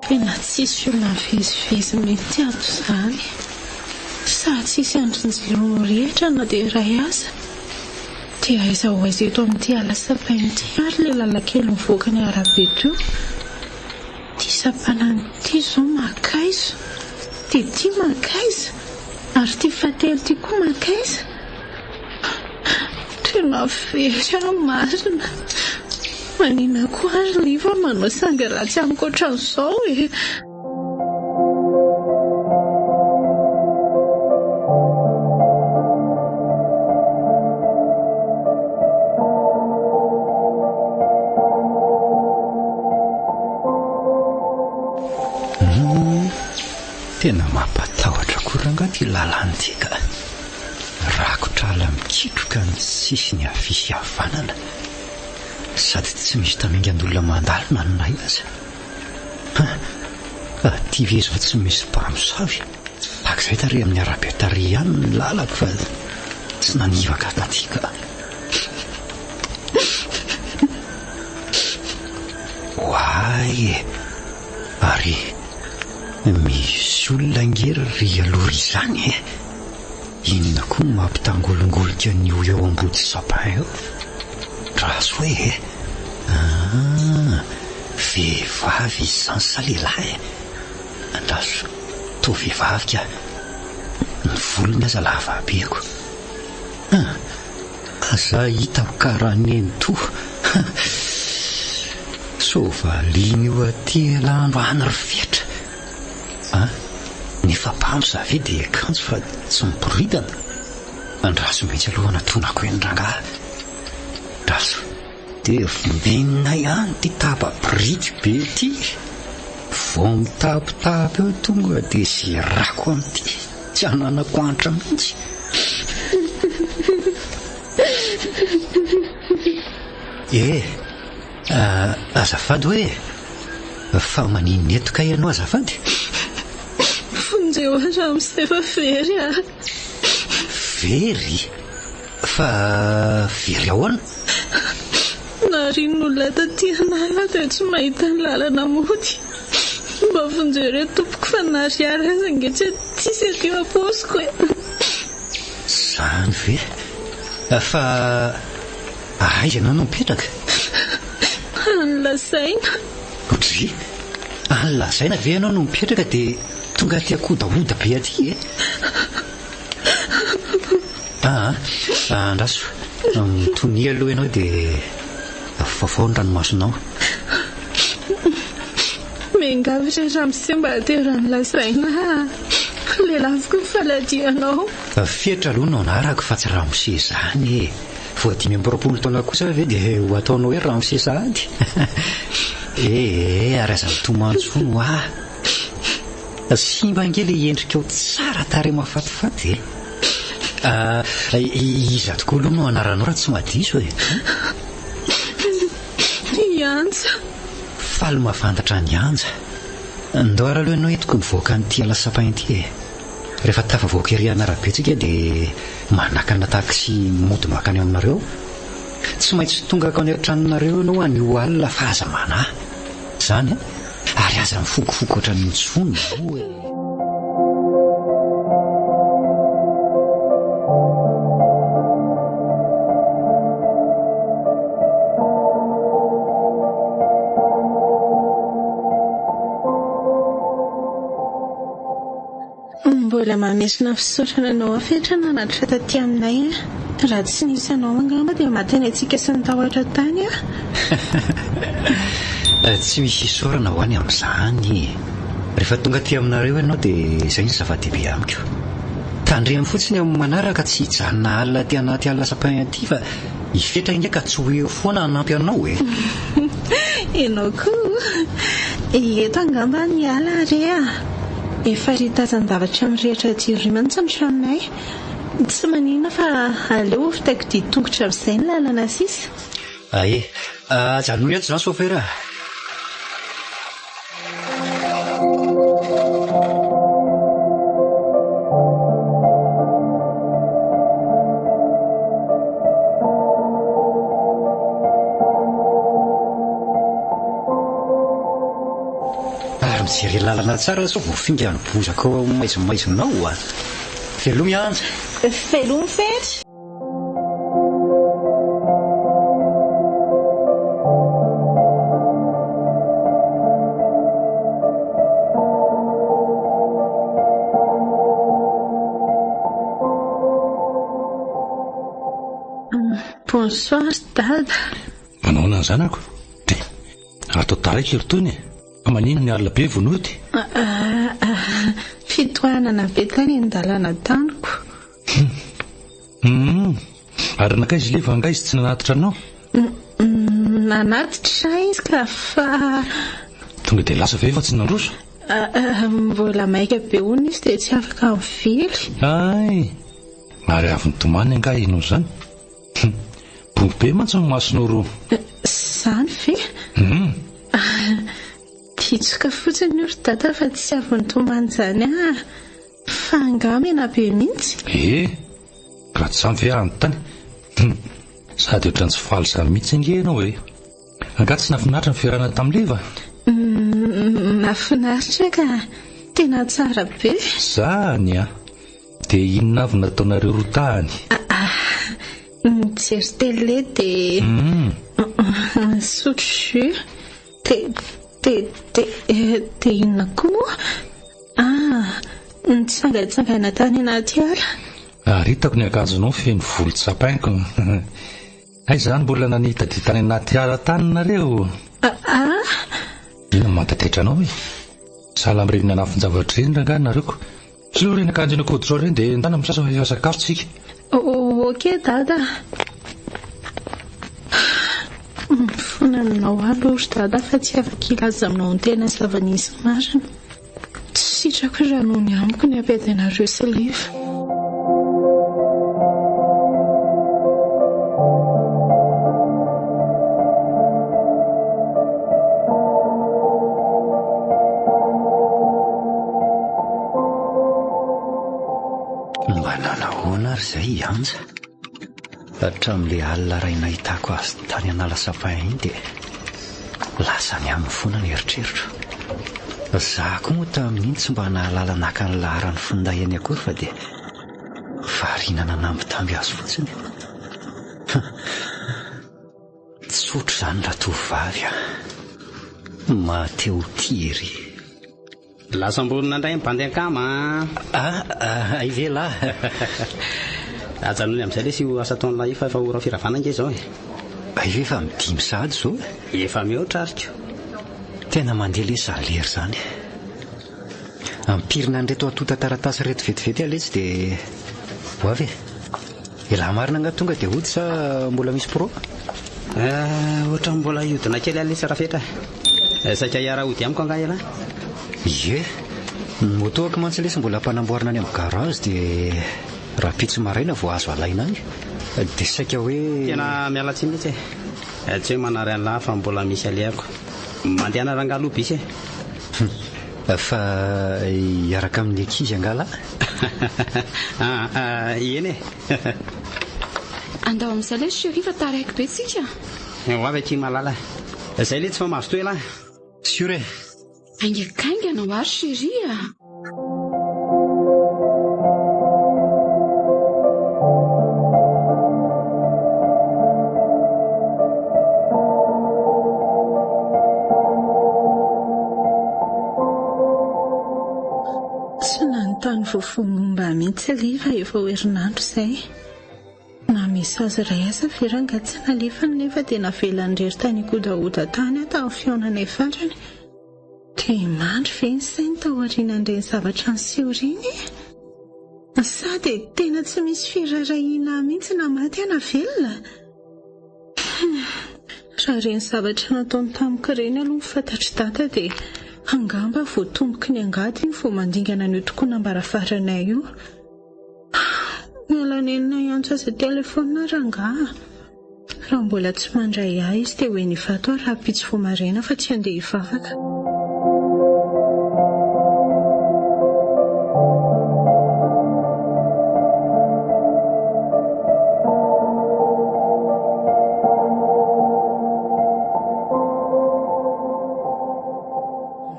Tena tsisy olona vezivezy mety ato izany. Sa tsisy andriny zero rehetra na dia iray aza. Dia aiza ho aiza eto amin'ity ala sapain'ity ary ilay lalakely mivoaka ny arabe io. Ty sapanany ity izao makaiza. Dia ty makaiza. Ary ty fatelo ty koa makaiza. Tena vetra marina. Manina koa ary Liva manao sanga ratsy amiko ohatran'izao e.
Tena mampatahotra koranga ty lalany ka. Rakotra ala mikitroka ny sisiny afisy havanana. Sady tsy misy tamingandolona mandalina ny nay aza. Ty vezo tsy misy mpamosavy. Akizay tary amin'ny arabe tary ihany ny lalako fa tsy nanivaka taty ka. Hoay ary misy olona ngery ry aloha izany e. Inona koa mampitangolongolika ny eo eo ambody sapin eo. Raso hoe vehivavy izany sa lehilahy. Andraso to vehivavy ka ny volony aza lava beko. Aza hitako karaha neny to. Sovaliny io aty elandro any ry fetra. Nefa mpamsa ve dia kanjo fa tsy miboridana. Andraso mihitsy alohana tonako endrangah. Raso dia vomenina ihany ty tapa briky be ty. Vao mitapitapy eo tonga dia sy rako amin'ity. Tsy ananako antra mihitsy. Azafady hoe fa manino etoka ianao azafady?
Fonjeo hatramin'izay efa very a.
Very? Fa very ahoana?
Narin'olona taty anala dia tsy mahita ny lalana mody. Mba vonjeo ireo tompoko fa nariary aza nge tsy tsisy aty am-paosiko e.
Zany ve? Fa aiza ianao no mipetraka?
Anylazaina.
Otry? Anylazaina ve ianao no mipetraka dia tonga aty akodaoda be aty e? Andraso mitony aloha ianao dia vaovao ny ranomasonao.
Mengavitra hatramin'izay mba aterany lazaina. Lehilaviko ny faladianao.
Fetra aloha no anarako fa tsy ramose izany e. Vao 5 taona kosa ve dia ho ataonao hoe ramose sady. Ary aza mitomany fono simba ngely endrika eo tsara tare mafatifaty e. Iza tokoa aloha no anaranao raha tsy madiso e.
Anja.
Faly mafantatra ny anja. Ndao ara aloha ianao etiko mivoaka n'ity ala sapin ity e. Rehefa tafavoaka ery anarabe tsika dia manakana taksy mody makany aminareo. Tsy maintsy tonga ka any an-tranonareo ianao anio alina fa aza manahy. Zany ary aza mifokofoko ohatran'ny intsony.
Mbola mila mamesina fisaotrana anao afetra nanatra taty aminay raha tsy nisy anao angamba dia mateny antsika sy ny tahotra tany
tsy misy isorana ho any amin'izany. Rehefa tonga aty aminareo ianao dia izay ny zava-dehibe amiko. Tandremo fotsiny amin'ny manaraka tsy hijanona alina aty anaty alina sapin aty fa ifetra indraika tsy ho eo foana hanampy anao e.
Ianao koa eto angamba ny ala rea efa ritazan-davatra amin'ny rehetra diry mantsy amin'ny tranonay. Tsy manina fa aleo fitaiko dia tongotra amin'izay ny lalana sisa.
Ae, janony eto izany sofera. Mijery lalana tsara sao voafinga ny bozaka ao maizimaizinao a. Veloa mianja.
Veloa mifetra. Bonsoir dada.
Manao an'izany ako. De atao taraiky eritony manino ny alina be vonody.
Fitohanana be tany an-dalana taniko.
Ary nakaizy le vangaizy tsy nanatitra anao?
Nanatitra izy ka fa
tonga dia lasa ve fa tsy nandroso?
Mbola maika be hono izy dia tsy afaka mivily.
Ay, ary avy nitomany anga inao izany. Bongo be mantsy ny masonao roa.
Izany ve? Titsoka fotsiny io ry dada fa tsy avy nitomany izany fa angamena be mihitsy.
Raha tsy samy ve anontany. Sady ohatran'ny tsy faly izany mihitsy inge ianao e. Angaha tsy nafinaritra ny fiarana tamin'ileva?
Nafinaritra ka tena tsara be.
Zany a. Dia inona avy nataonareo rotahany?
Mijery télé dia misotro jus dia inona koa nitsangatsangana tany anaty ala.
Ary hitako ny akanjonao feno volo tsapainko. Ay izany mbola nanitady tany anaty ala tany nareo. Ina mantatetra anao e. Sahala amin'ireny nanafin-javatra ireny rangahy nareoko. Sy loha ireny akanjo eny akoditra ireny dia endana misasa fa efa sakafo tsika.
Okey dada. Fonanao aloha dada fa tsy afaka ilaza aminao ny tena zava-nisy marina. Tsy sitrako rano ny amiko ny ampiadanareo sy leva.
Mananahoana ary izay anja hatramin'ilay alina iray nahitako azy tany anala sapin iny dia lasa ny amin'ny foana ny eritreritro. Izaho koa moa tamin'iny tsy mba nahalala naka ny laharany findahiany akory fa dia variana nambitamby azy fotsiny. Tsotro izany raha tovovavy mateo tiry.
Lasa ambony nandray mibandy ankama.
Ay ve lahy.
Ajanony amin'izay le sy ho asa taon'ilay efa ora firavana inge izao e.
Ay ve fa midimy sady izao
efa mihoatra ariko.
tena mandeha le zalery izany. Ampirina an'ireto atota taratasy reto vetivety aletsy dia ho avy ela marina nga tonga dia hody sa mbola misy pro?
Ohatra mbola iodina kely aletsy rafetra. Saika hiara hody amiko anga ela.
Ie, motoako mantsy lesy mbola mpanamboarina any amin'ny garage dia raha pitso maraina vao azo alaina any dia saika hoe
tena miala tsiny mihitsy e. Tsy hoe manary an'lahy fa mbola misy aleako. Mandeha na rangaloha bisy e.
Fa hiaraka amin'ny ankizy angala?
Eny e.
Andao amin'izay le chéri fa taraiky be tsika.
Ho avy aty malala. Izay le tsy fa mahazo toela.
Sûr e.
Aingakaingana ho ary chéri a.
fofomba mihitsy liva efa herinandro izay. Na misy azy iray asa firangatsy nalefa nefa dia navelan'irery tany kodaoda tany aho tamin'ny fionanay farany. Dia mandry ve ny sainy tao aorianan'ireny zavatra niseho ireny? Sady tena tsy misy firarahiana mihitsy na maty ana velona. Raha ireny zavatra nataony tamiko ireny aloha fantatry data dia angamba voatomboky ny angady iny vao mandingana ny tokoa nambarafaranay io. Mialanenina iantso azy telefona rangaha. Raha mbola tsy mandray ahy izy dia hoe nivato aho raha pitsy voamarena fa tsy andeha hivavaka.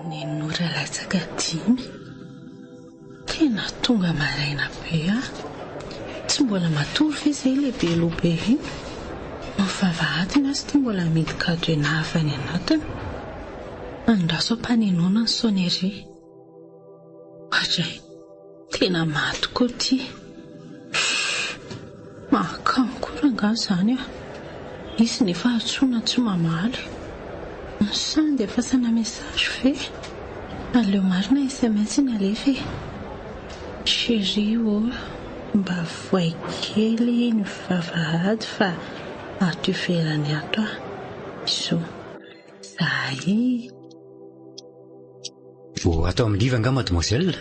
Nenora latsaka dimy. Tena tonga maraina be ah. Tsy mbola matory ve izay lehibe lobe iny? Mivavahadina sy tia mbola midy kado enavany anatiny. Andraso ampanenona ny sonery. Hatray, tena maty koa ty. Mahakamo koa ranga izany ah. Izy nefa atsoina tsy mamaly. Ny sany dia fasana mesazy ve? Aleo marina SMS iny alefa e. Chérie mba voay kely ny vavahady fa ato ivelany ato ah. Iso zahay.
Vo atao amin'ny liva nga mademoiselle?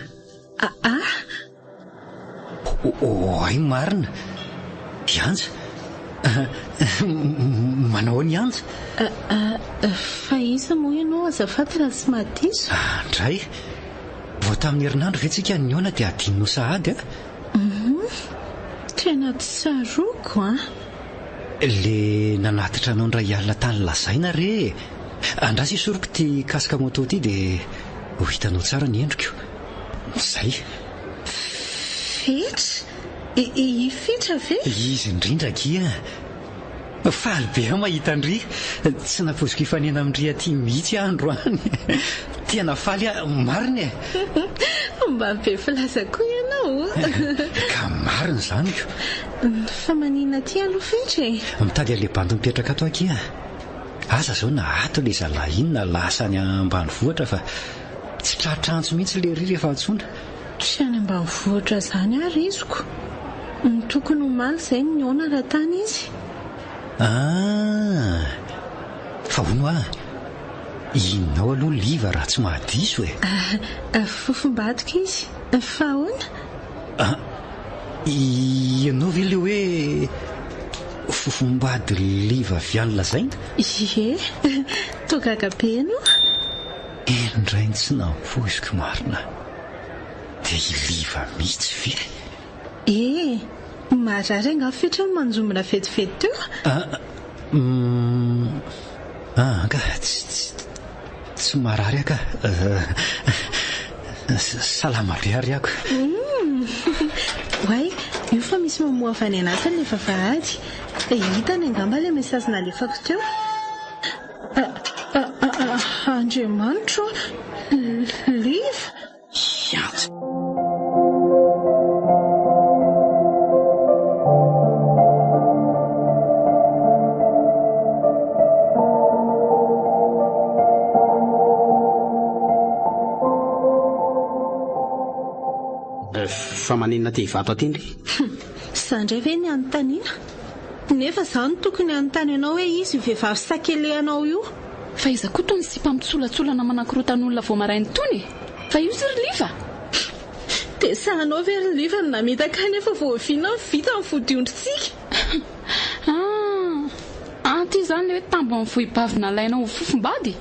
Ay marina. Ianja. Manao ny anja?
Fa iza moa ianao azafady raha tsy mahadiso?
Andray. Vo tamin'ny herinandro vetsika niona dia adinino sahady ah.
Tena tsy saroko ah.
Le nanatitra anao ndray alina tany lazaina re. Andrasy isoroko ty kasika moto ty dia ho hitanao tsara ny endriko. Zay.
Fetra? I fetra ve?
Izy indrindra kia. Faly be aho mahita andry. Tsy napoziko hifanena amindry aty mihitsy andro any. Tena faly aho marina e.
Mba be filaza koa ianao.
Ka marina izany ko.
Fa manina ty aloha fetra e.
Mitady ale bandy mipetraka ato akia. Asa zao na ato le zalainy na lasany ambanivohitra fa tsy tratrantso mihitsy le ry rehefa atsoina.
Tsy any ambanivohitra izany ary iziko. Ny tokony ho maly izay ny ona raha tany izy.
Fa hono ah. Inao aloha liva raha tsy mahadiso e.
Fofombadika izy. Fa hoana?
Ianao ve le hoe fofombady liva viany lazaina?
Ie, togaka be ianao.
Indray tsy nampoiziko marina. Dia iliva mihitsy ve?
Marary anga fetra manjomina fetifety teo.
Ka tsy marary aka. Salama be ary ako.
Way, io fa misy mamoa avy any anatiny le vavahady. Hitany angamba le mesazy nalefako teo. Andriamanitro, liva.
Iantsa. Fa maninona ty hivato aty ndry?
Zandray ve ny anontaniana? Nefa izany tokony anontany ianao hoe izy vehivavy sakelehanao io.
Fa iza koa tony sy mpamitsolasolana manakorotan'olona vao marainy tony. Fa io zy ry liva.
Dia sahanao ve ry liva no nametaka nefa vao viana ny vita amin'ny fodiondritsika.
Ty izany le hoe tambo amin'ny vohibavina laina ho fofombady?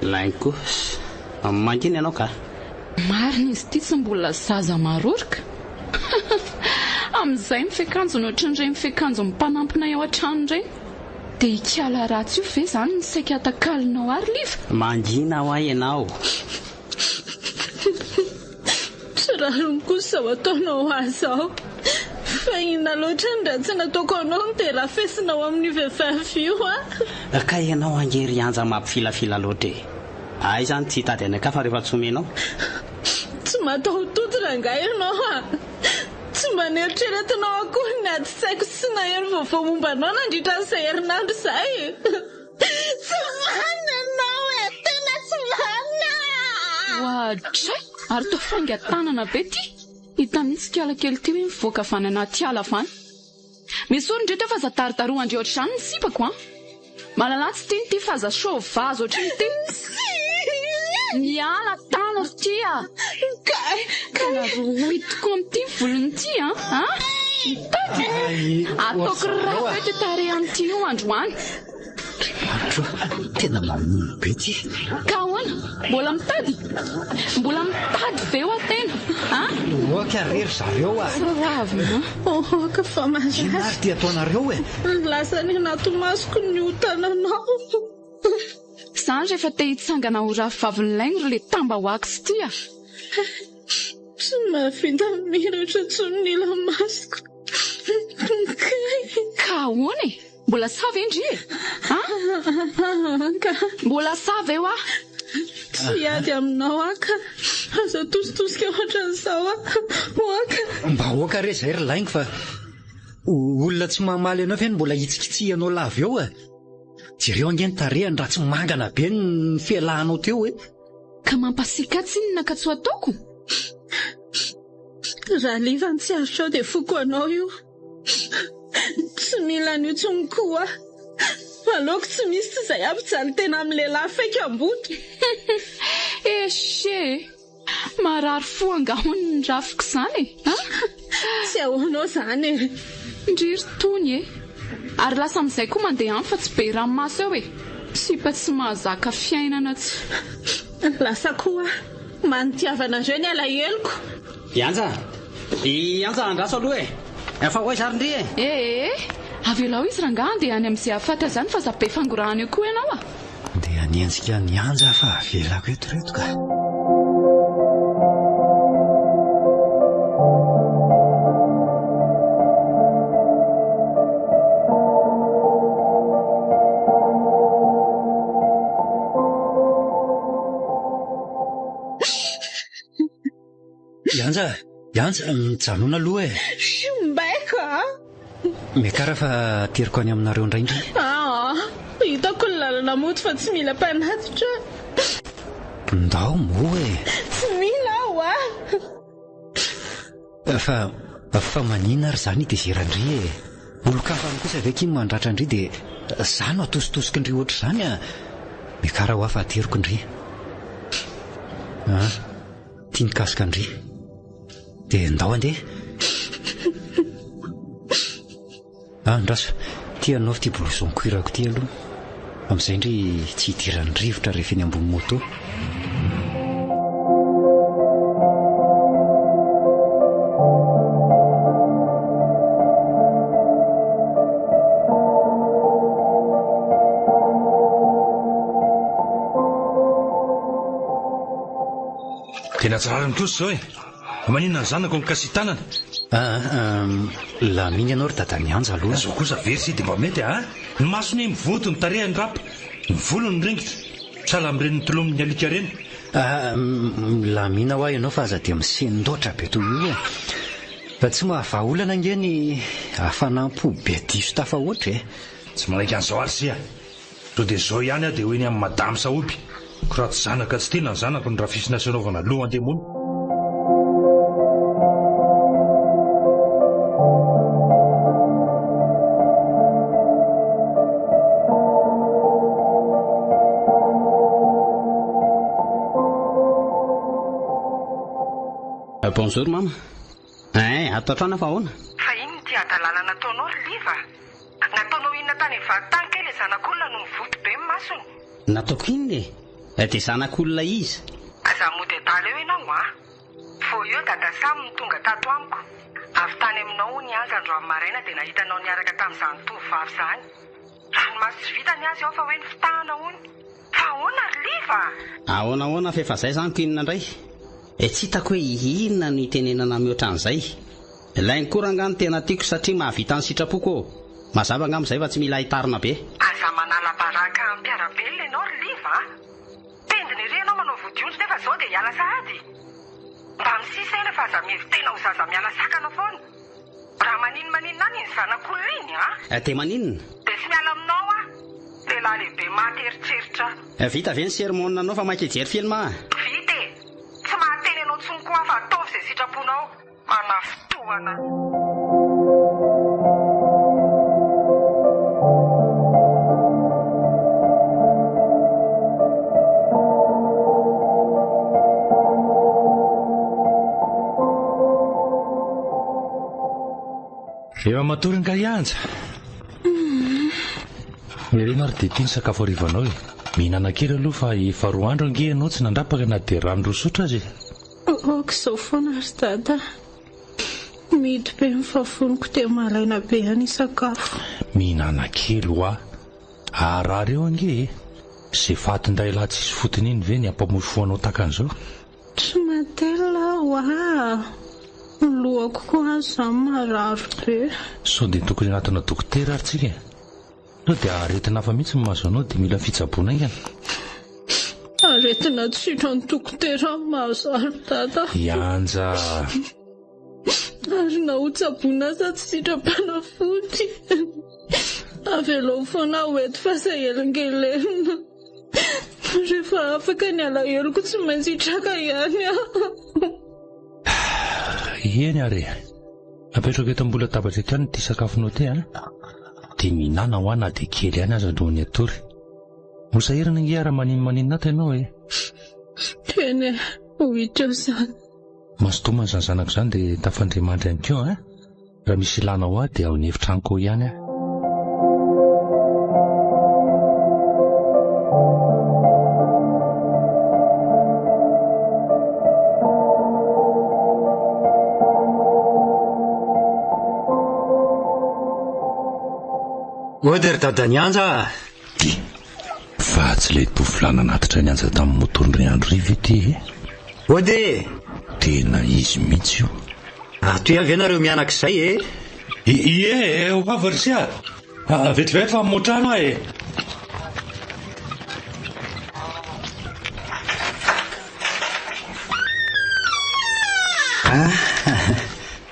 Laiko. Mangina ianao ka?
Marina izy ty tsy mbola zaza marorika. Amin'izay mifekanjo nohatran'ireny mifekanjo mipanampina eo an-trano ireny. Dia hikiala ratsy io ve izany ny saika atakalinao ary liva?
Mangina ho ahy ianao.
Sy raha kosa ho ataonao azy aho. Fa inona loatra ny raha tsy nataoko anao no dia rafesinao amin'ny vehivavy io ah.
Ka ianao angery anja mampifilafila loatra e. Ay izany tsy hitady anaka fa rehefa tsomenao.
Tsy matao totina nga ianao a tsy maneritreretinao akory ny ady saiko sy nahery vaovao mombanao nandritra n'izay herinandro izay tsy vany anao e tena tsy vany
oadray ary to faingan-tanana be ty hita mihitsy kiala kely ty hoe mivoaka avany anaty ala avany misy oro indray teo fa za taritaroa andre ohatr'izany ny sipako a malalatsy ty ny ty fa za sovazy ohatrany ty miala tana ry ty a kana roitiko am'ty volony ty a mitady ataoko raha hoe ty tarehan'ty io androany
tena mamino be ty
ka ahoana mbola mitady ve ho atena
oaka rery zareo a
ravina
ka fa
inary ty ataonareo e
lasa ny anato masoko ny otananao
zany rehefa te hitsangana ho ravavolaigny ry le tamba hoakisy ty a
tsy mahavita miratra tsonila masoko
ka ahoana e mbola savy indry e mbola savy eo a
tsy ady aminao aka aza tositosika ohatran'izao a oaka
mba oaka re zay ry laingy fa olona tsy mamaly anao ve ny mbola hitsikitsyanao lava eo a jereo angeny tarehany raha tsy mangana be ny fialahanao teo e
ka mampasika tsinona ka tsy ataoko
raha livany tsy azotrao dia foko anao io tsy mila n'io tsony koa aloako tsy misy tsy izay ampijany tena amin'ny lehilahy faika amboto
eshe marary fo angahony ny rafiko izany e
tsy ahoanao izany e
ndriry tony e ary lasa amin'izay koa mandeha any fa tsy be ranomasy eo e sipa tsy mahazaka fiainana tsy
lasa koa manitiavana ireo ny alaheloko
ianja andraso aloha e efa hoay zarindry e
avelao izy raha ngaha andeha any amin'izay afatra zany fa zabe fangorahana eo koa ianao a
dia nianjika nianja fa avelako etoreto ka Yanja mijanona aloha e
mbaiko
miakara fa teriko any aminareo indray indray
hitako ny lalana moto fa tsy mila mpanatitra
ndao mo e
tsy mila ao
fa manina ary zany idezirandry e olo-kafany kosa aveka iny mandratra andry dia zany atositosika indry ohatr' zany a miakara ho afa ateriko indry tia nikasika andry dia ndao andeha ndraso tianao ty blouson cuirako ty aloha amin'izay indry tsy hidiran'ny rivotra rehefa eny ambony moto
tena tsara mitosy zao e maninona ny zanako mikasy tanana
la miny ianao ry dadany anja aloha
zao kosa versy dia mba mety ny masony mivoto ny tarehany rapa ny volo ny rengitra sala amiren'ny tolomin'ny alika reny
la mina ho ahy ianao fa aza dia misenondoatra be toy io e fa tsy mahavaolana angeny hafanampo be diso tafa oatra e
tsy manaiky an'izao ary sia to dia zao ihany a dia hoeny amin'ny madamy saoby ko raha tsy zanaka tsy tena ny zanako ny raha fisinasanaovana loha andemono
bonjour mama ato atrana fa ahoana
fa iny ty adalàna nataonao ry liva nataonao inona tany vatany kely zanak'olona no mivoto be ny masony
nataoko inona e dia zanak'olona izy
aza mody adala eo ianao vo eo dada samy ny tonga tato amiko avy tany aminao ny azy andro amin'ny maraina dia nahitanao niaraka tamin'izany tovavy zany ranomasy tsy vitany azy ao fa hoe ny fitahana hony fa ahoana ry liva
ahoana fa efa izay zaniko inona indray tsy hitako hoe inona no itenenana mihoatra an'izay ilainy korangany tena tiako satria mahavita ny sitrapoko mazava angam'izay fa tsy mila hitarina be
aza manala baraka ampiarabelona ianao ry liva tendiny ry ianao manao vodiondry nefa zao dia hiala sahady mba misisa eny fa aza mevy tena ho zaza miala sakana foana. Raha maninona ny zanak'olona iny
dia maninona
dia sy miala aminao lehilahy lehibe maty eritreritra.
vita ve ny sermona anao fa maika hijery film
vita e, tsy mahateny anao tsony koa fa ataovy izay sitraponao. Manafotoana.
Efa matory ka ianja. Ireny ary dia tiany sakafo harivanao e. Mihinana kely aloha fa efa 2 andro ange ianao tsy nandrapaka na dia rano rosotra azy.
Okizao foana ry dada. Midy be mifafoniko dia malaina be any sakafo.
Mihinana kely hoa. Arary eo ange. Izay fatindray lahy tsisy fotony iny ve ny ampamofoanao takan'izao.
Tsy matela hoa. Lohako koa aza marary be.
Sao dia tokony anatina dokotera ary tsika. No dia aretina hafa mihitsy mahazo anao dia mila fitsaboana ingana.
Aretina tsitra ny dokotera mahazary dada.
Ianja.
Ary na ho tsaboana aza tsy sitrapanafody. Avelo foana hoety fa sahelingelelina. Rehefa afaka ny alaheloko tsy maintsy hitraka ihany
Eny are. Apetraka eto ambola tabatra eto ihany ity sakafonao ty dia mihinana ho ana dia kely ihany aza androany atory. Mosahirana nge ara maninona ato ianao e.
Teny ho hita eo izany.
Masotomana izany zanako izany dia tafandriamanitra ihany koa raha misy ilana ho ahy dia ao ny efitraniko ihany
Oder dadany anja.
Fa tsy ilay tovolana natitra ny anja tamin'ny motony andro riva ity.
Ode.
Tena izy mihitsy io.
Toy avy ianareo mianak'izay
Ie, ho avy ry sia. Vetivety fa motrano e.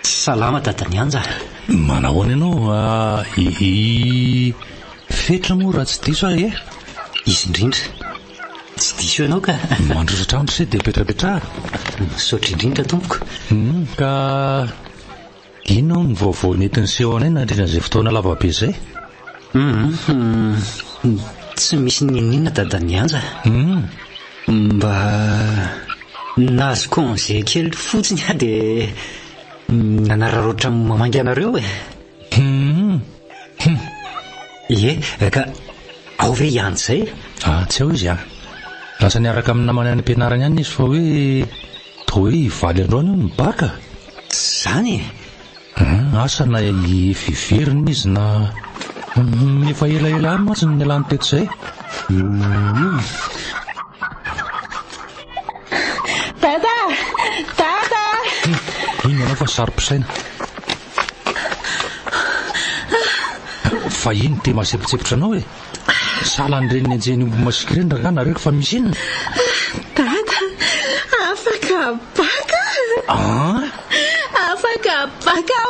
Salama dadany anja.
Manahoana ianao FETRA moa raha tsy diso ahy
Izy indrindra. Tsy diso ianao ka.
Mandrotra trano se dia petrapetra.
Saotra indrindra tompoko.
Ka inona ny vaovao nentin'ny seho anay nandrindran'izay fotoana lavabe izay?
Tsy misy ninina dadany anja. Mba nahazo congé kely fotsiny dia nanararoatra mamangy anareo Ie, ka ao ve ihany izay?
Tsy ao izy lasa niaraka amin'ny namany any am-pianarana ihany izy fa hoe toa hoe hivaly androany io nibaka.
Zany
Asa na fiveriny izy na efa elaela any matsy ny alany teto izay.
Dada!
Iny ianao fa saro-pisaina. Fa iny te masepitsepitra anao Sala n'ireny enjeny omby masika ireny raha nareo fa misy inona?
Dada, afaka baka? Afaka baka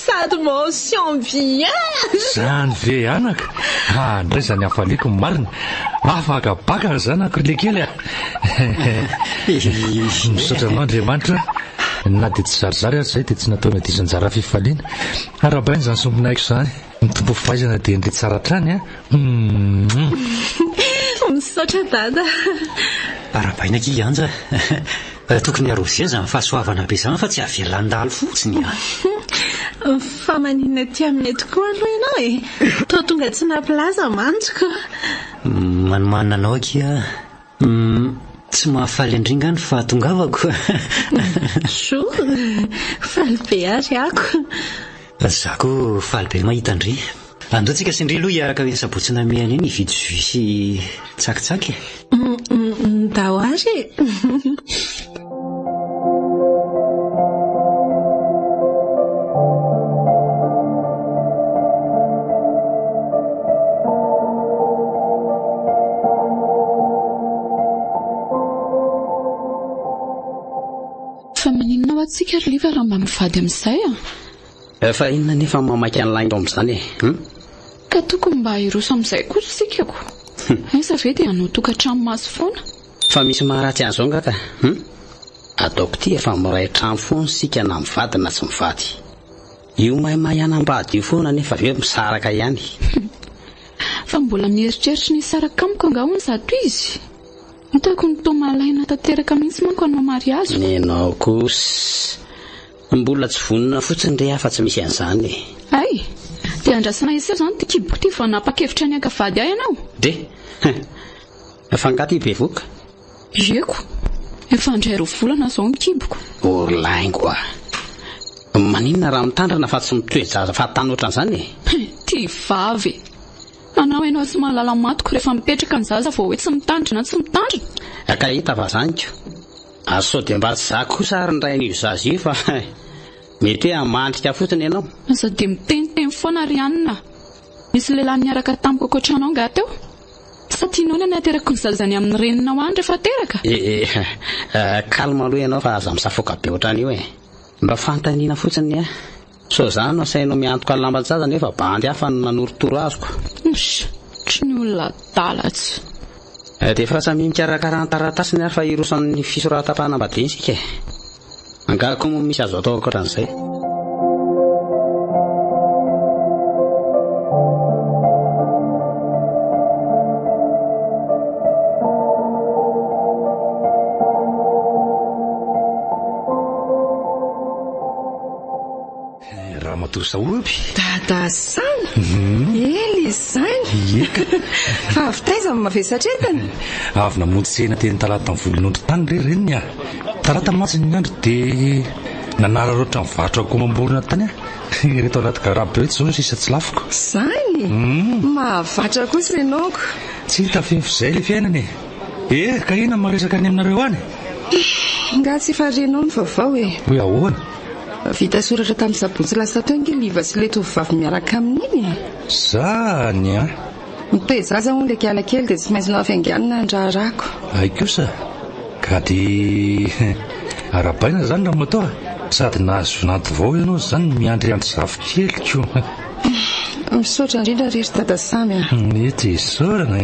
sady mention bien.
Zany ve anaka? Ndray zany hafaliako ny marina. Afaka baka ny zanako le kely misaotra Andriamanitra. Na dia tsy zarizary ary izay dia tsy natao mety anjara fifaliana. Arabainy izany sombinaiko izany. Mitombo fahaizana dia ndray tsara hatrany
Misaotra dada.
Arabaina ki anja. Tokony arozia izany fahasoavana be izany fa tsy avelan-dalo fotsiny
Fa maninona ty aminay tokoa aloha ianao Tao tonga tsy nampilaza mantsiko.
Manomanina anao kia. Tsy mahafaly andringany fa tongavako.
So, faly be ary ako.
Zako faly be mahita andry. Andoantsika sindry aloha hiaraka hoe sabotsina mehany iny hividy jus tsakitsaky.
Ndao ary.
antsika liva raha mba mivady amin'izay
fa inona nefa mamaky an'laindro amin'izany
ka tokony mba hiroso amin'izay koa sikako aiza ve dia hanao tokantrano maso foana
fa misy maharatsy an'izao ngaka ataoko ty efa miray trano foana sika na mivady na tsy mivady io mahay anambady io foana nefa ve misaraka ihany
fa mbola mieritreritra ny saraka amiko angahony zato izy hitako ny tao malaina tanteraka mihitsy manko anao mariazy
nenao kosa mbola tsy vonona fotsiny re afa tsy misy an'izany
ay dia andrasana isy zany ty kiboko ty fa napakevitra ny ankavady ahy ianao
de efa ngaty bevoka
eko efa andray ro volana zao ny kiboko
orlaingo maninona raha mitandrana fa tsy mitoezaza fa tany ohatran'izany
ty vavy anao ianao tsy mahalala matoko rehefa mipetraka ny zaza vao hoe tsy mitandrina tsy mitandrina
ka hita fa zaniko aso dia mba tsy za kosa ary ny rain'io zaza io fa mety hoe amandrika fotsiny ianao
aza dia miteniteny foana ry anina misy lehilahy niaraka tamiko akoatranao nga teo sa tianao ny anateraka ny zazany amin'ny renina ho any rehefa teraka
kalma aloha ianao fa aza misafoka be ohatran'io mba fantaniana fotsiny so zany no sainao miantoka ny lambanjaza nefa bandy hafa no nanorotoro azoko
tsy ny olona dalatsy
dia fa samy mikarakara ny taratasy ny ary fa hirosan'ny fisoratam-panambadiana isika angako moa misy azo atao akoatran'izay
saoby
dadasany ely izany fa avitaiza mavesatretany
avy namonjy tsena teny talata ny volon'ondro tany reny talata matsiny ny andro dia nanara roatra mivarotra komamborona tany reto anaty garabe reto zao sisa tsy lafiko
zany mahavatra kosa renoko
tsy hita fefizay le fiainany ka ina maresaka any aminareo any
nga tsy farenao ny vaovao
hoe ahoana
vita soratra tamin'ny sabotsy lasa teo ngeliva sy le tovovavy miaraka amin'iny
zany
mitoezaza ho ndraiky ala kely dia tsy maintsy nahafianganina andraharako
ay kosa ka dia arabaina zany raha matao sady nahazo nanto vao ianao zany miandry anty-zavokelyko
misaotra indrindra rery dadasamy
mety sorana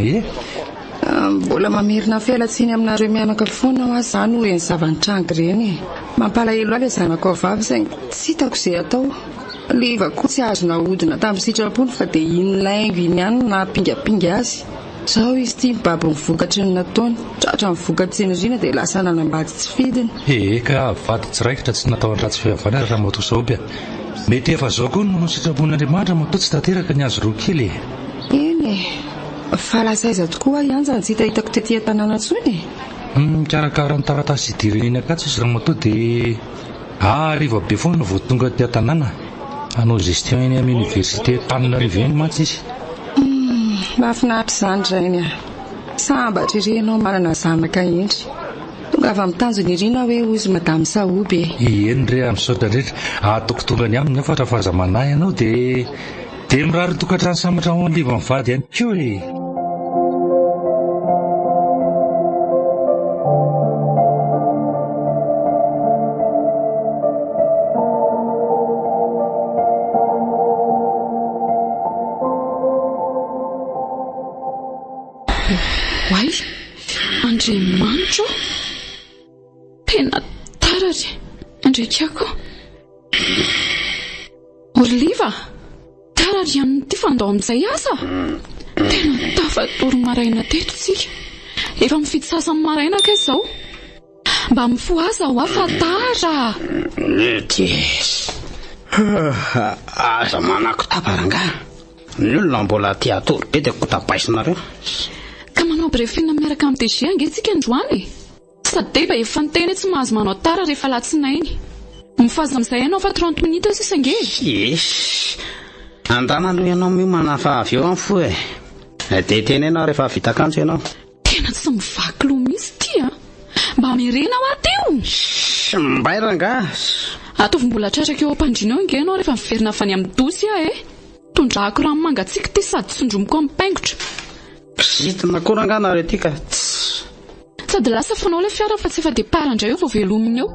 mbola mamerina fialatsiny aminareo mianaka foana ho azy zany ho eny zavanytrangy reny mampalahelo ahy le zanako avavy zay tsy hitako izay atao leva koa tsy azo nahodina tamin'ny sitrapony fa dia inlaingo iny ihany na pingapinga azy zao izy tia mibaby mivokatry ny nataony tratra mivokatsy enyrina dia lasa nanambady tsy fidiny
ka vady tsy raikitra tsy natao andratsy fihavana raha mato saoby mety efa zao koa no sitrapon'andriamanitra matao tsy tanteraka ny azo roa kely
eny fa lasaiza tokoa ianjany tsy hitahitako tetỳ tanàna ntsony
mikarakara ny taratasy idireneny akatsy izy raha matao dia ariva be foana vao tonga tia tanàna hanao gestion eny amin'ny université tanina riveny matsy izy
mahafinaritra izany rainy sambatra irenao manana zanaka endry tonga avy mitanjony irina hoe ozy madamy saoby
eny re misaotra ndretra atokotongany aminy afatra fahazamanahy ianao dia mirary tokantrano sambatra ho anliva mivady ihany koa
Wai, Andriamanitra tena tarary andrekako Oliva tarary ihany ty fandao amin'izay asa tena tafatory maraina teto tsika efa mifidy sasany maraina ka izao mba mifoaza ho afatara
aza manako tabaranga ny olona mbola tia atory be dia kotabaisinareo
ka manao brefina miaraka amin'ny DG angesika androany sady ba efa niteny tsy mahazo manao tara rehefa latsinainy mifaza amin'izay ianao fa 30 minutes sisa ange
andana aloha ianao mio manafa avy eo amin'ny fo dia teny ianao rehefa vita kanjo ianao
tena tsy mivaky loha misy ty mba mirena ho ateo
mbairanga
atovy mbola tratraka eo ampandrina eo inge ianao rehefa miverina avy any amin'ny dosy tondrahako rano mangatsiaka ty sady tsondromoko amin'ny paingotra
zitina korangana re tika
sady lasa fanao le fiara fa tsy efa depart indray eo vao velomina eo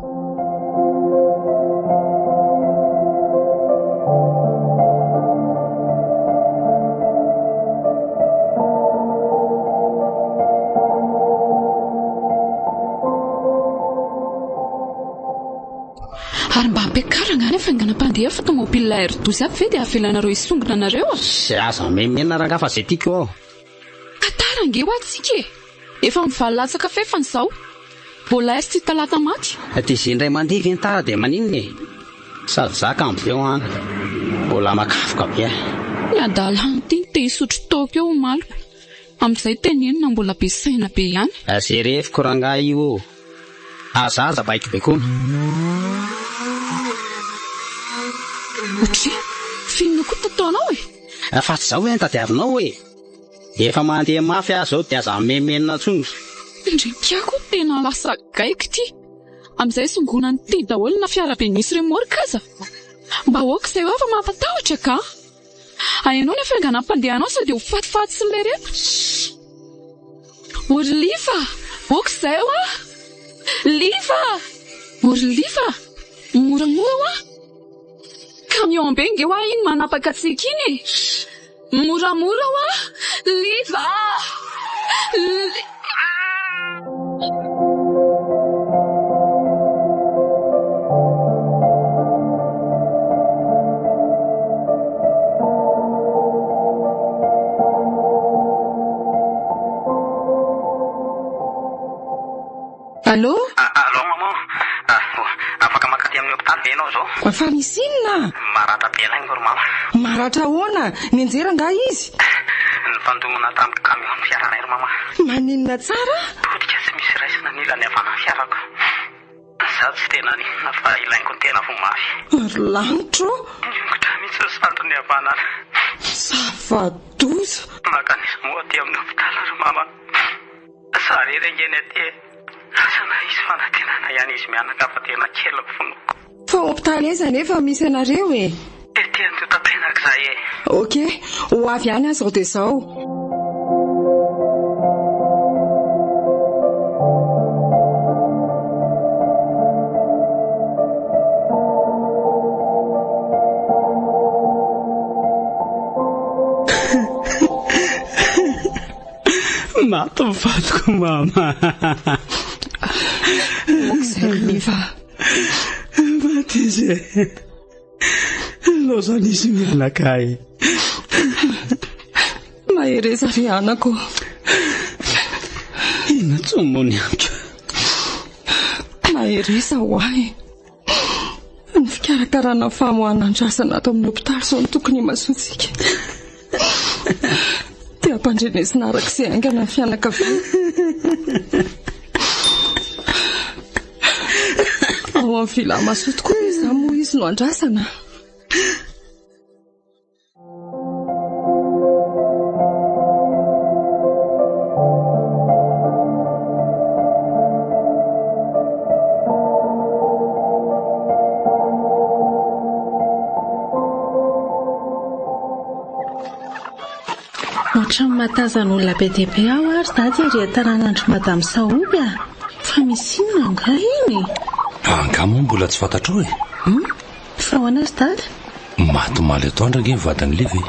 ampiakarana any afanganam-pandeha fa tomobila air-dozy aby ve dia avelanareo isongona anareo a?
Sy aza memena rangafa zay tiako ao.
Tantarange ho atsika e. Efa mivalalatsaka fefany izao. Mbola sy talata maty.
Ty izy indray mandeha ventara dia maninona e. Sady zaka amby eo any. Mbola makafoka be.
Ny adala ty te hisotro toka eo malo. Amin'izay tenenina mbola be saina be ihany.
Zay rehefiko rangahy io. Azaza baiko be koa.
Otry, finona koa tataonao e.
Fa tsy zao hoe tadiavinao e. Efa mandeha mafy aho zao dia aza memenina tsony.
Indrikiako tena lasa gaiko ty. Amin'izay songona ny ty daholo na fiara be misy remorka aza. Mba hoaka izay ho afa mampatahotra ka. Hainao ny afanganam-pandehanao sao dia ho fatifaty sy milereta. Ory liva, hoaka izay ho a. Liva, ory liva, moramora ho a. Camion be nge ho a iny manapaka atsika iny e. Moramora ho a. Liva,
Allô?
Allô maman. Afaka makaty amin'ny hôpitaly be ianao zao?
Fa misy inona?
Maratra be anay ngoro mama.
Maratra ahoana? Nianjera nga izy?
Ny fandomana tamin'ny camion fiarana ry mama.
Maninona tsara?
Politika tsy misy raisina nilany avana fiarako. Za tsy tena ninona fa ilaiko ny tena fo mafy.
Ary lanitro?
Niongotra mihitsy santo ny avana.
Zava-doza.
Makanisy moa aty amin'ny hôpitaly ry mama. Sary rengeny aty. Asana izy fanatenana ihany izy mianaka fa tena kely fonoko.
Fa hôpitaly aiza nefa misy anareo e?
Ety an'ito tapenaka izay e.
Ok, ho avy ihany azy dia izao.
Maty ny vatiko mama.
Izay liva.
Maty izy e. Lozany izy mianakay.
Mahereza ry anako.
Ina tsomony antro.
Mahereza ho ahy. Ny fikarakarana famohanan-drasana ato amin'ny hôpitaly izao no tokony himasoantsika. Dia ampandrenesina arak'izay aingana ny fianakaviana. Ao amin'ny vila masoto koa izy moa izy no andrasana.
Ohatran'ny matazan'olona be dia be aho ary dady ery ataranandro madame Saoby a. Fa misy inona nga iny?
Angamo mbola tsy fantatrao e.
Fa hoana azy dady?
Matomaly atao andrage ny vadiny levy.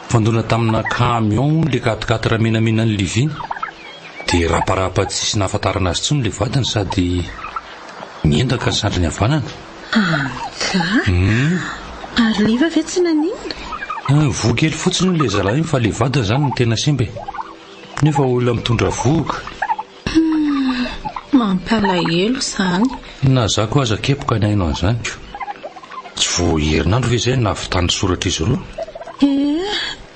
Fandona tamina camion le 4x4 menamena ny liviny. Dia raparapa tsisy nahafantarana azy tsony le vadiny sady miendaka ny sandry ny havanana.
Ary liva ve tsy naninona?
Vokely fotsiny le zalahy fa le vadiny zany ny tena sembe. Nefa olona mitondra voka.
Mampalahelo izany.
Na za koa aza kepoka ny hainao an'izany ko. Tsy voaherinandro ve izay nahavitany soratra izy roa?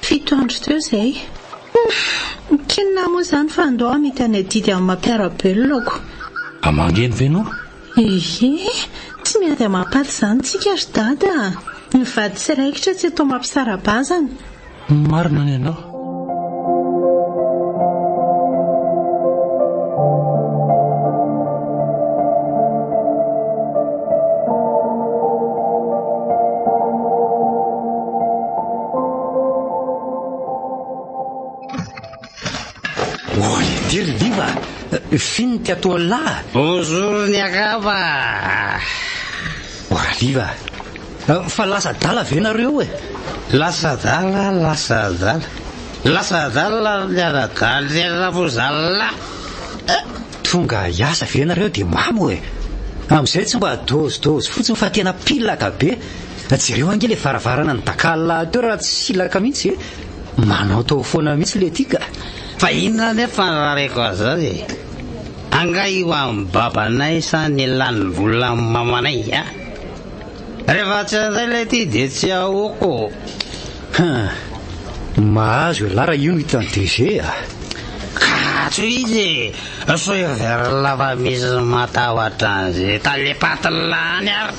7 andro teo izay. Kinona moa izany fa andao mety any adidy amin'ny mampiarabelonako.
Amangeny ve ianao?
Tsy miady amampaty izany tsika ry dada. Ny vady tsiraikitra tsy atao mampisara-bazana.
Marina ny ianao.
Diry liva, finy ty atao lahy.
Bonjour ny akava.
Ora liva, fa lasa dala ve nareo e?
Lasa dala miara-dala fo zala.
Tonga iasa ve nareo dia mamo e? Amin'izay tsy mba dozidozy fotsiny fa tena pilaka be. Jereo ange le varavarana ny dakala teo raha tsy silaka mihitsy manao tao foana mihitsy le tika.
Fa inona nefa rareko azazy anga io amin'ny babanay sa ny lany vola mamanay rehefa tsy an'izay le ty dia tsy ahoko.
Mahazo e lara io no hitany DG
katso izy soa vera lava misy matahotra an'izay talepatylany ary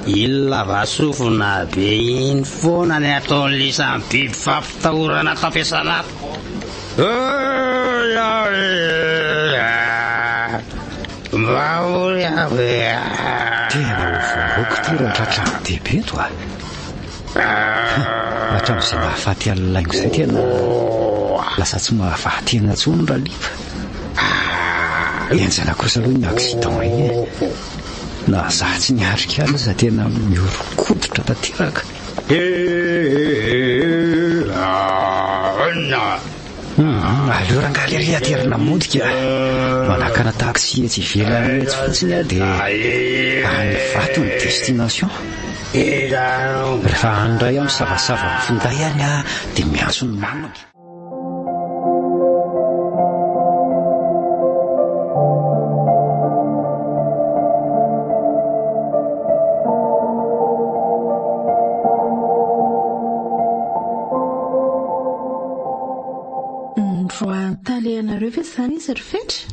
ilava sofina be iny foana ny ataon'ny lisan'ny biby fampitahorana tampiasana
tena ovoako ty raha tratrany dehibe to hatramin'izay mahafaty an'laingo izay tena lasa tsy mahafaty ena ntsony raha liva enjana kosa aloha ny accident iny na za tsy niatrika azy za tena miorokoditra tanteraka. Aleo rangaly aterina modika manakana taxi tsy ivelany tsy fotsiny dia any vato ny destination. Rehefa andray amin'ny savasava ny finday any dia miantso ny mamany.
Ianareo ve zany izy ry FETRA?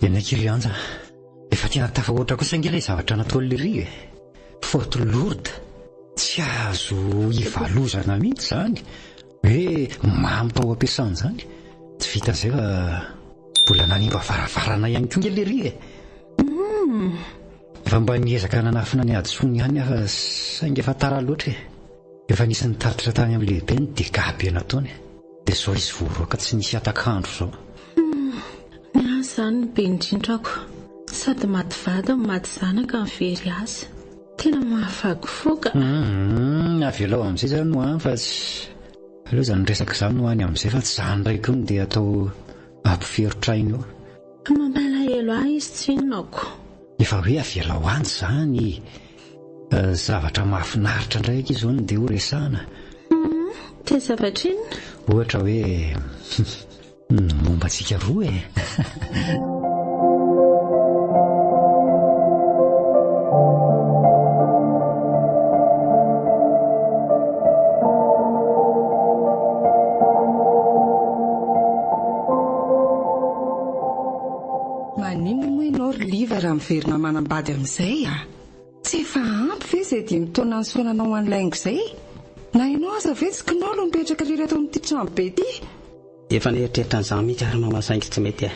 Eny akirianja efa tena tafahoatra kosa ange ilay zavatra nataon'ny ry faute lourde tsy azo ivalozana mihitsy zany hoe mampao ampiasana zany tsy vita an'izay fa mbola nanimba varavarana ihany koa nge ry efa mba niezaka nanafina ny adisony ihany fa saingy efa tara loatra efa nisy nitaritra tany amin'ny lehibe ny dega-be nataony dia zao izy voaroaka tsy nisy atakandro zao.
Zany be indrindrako sady maty vady maty zanaka ny very azy tena mahavagofoka.
Avelao amin'izay zany no any fa tsy aleo zany resaka izany no any amin'izay fa tsy zany raiko ny dia atao ampiferotrainy eo.
Mamalahelo ahy izy tsy inonako
efa hoe avelao any zany zavatra mahafinaritra ndraiky izao no dia ho resahana.
Te zavatra inona?
Ohatra hoe momba antsika roa
manino moa ianao ry liva raha miverina manambady amin'izay tsy efa ampy ve izay dia mitona ny soananao an'laingo izay na ianao aza ve tsy kinao no mipetraka irery ato amin'ity trano be ity.
Efa nieritreritra an'izany mihitsy ary mamasaingy tsy mety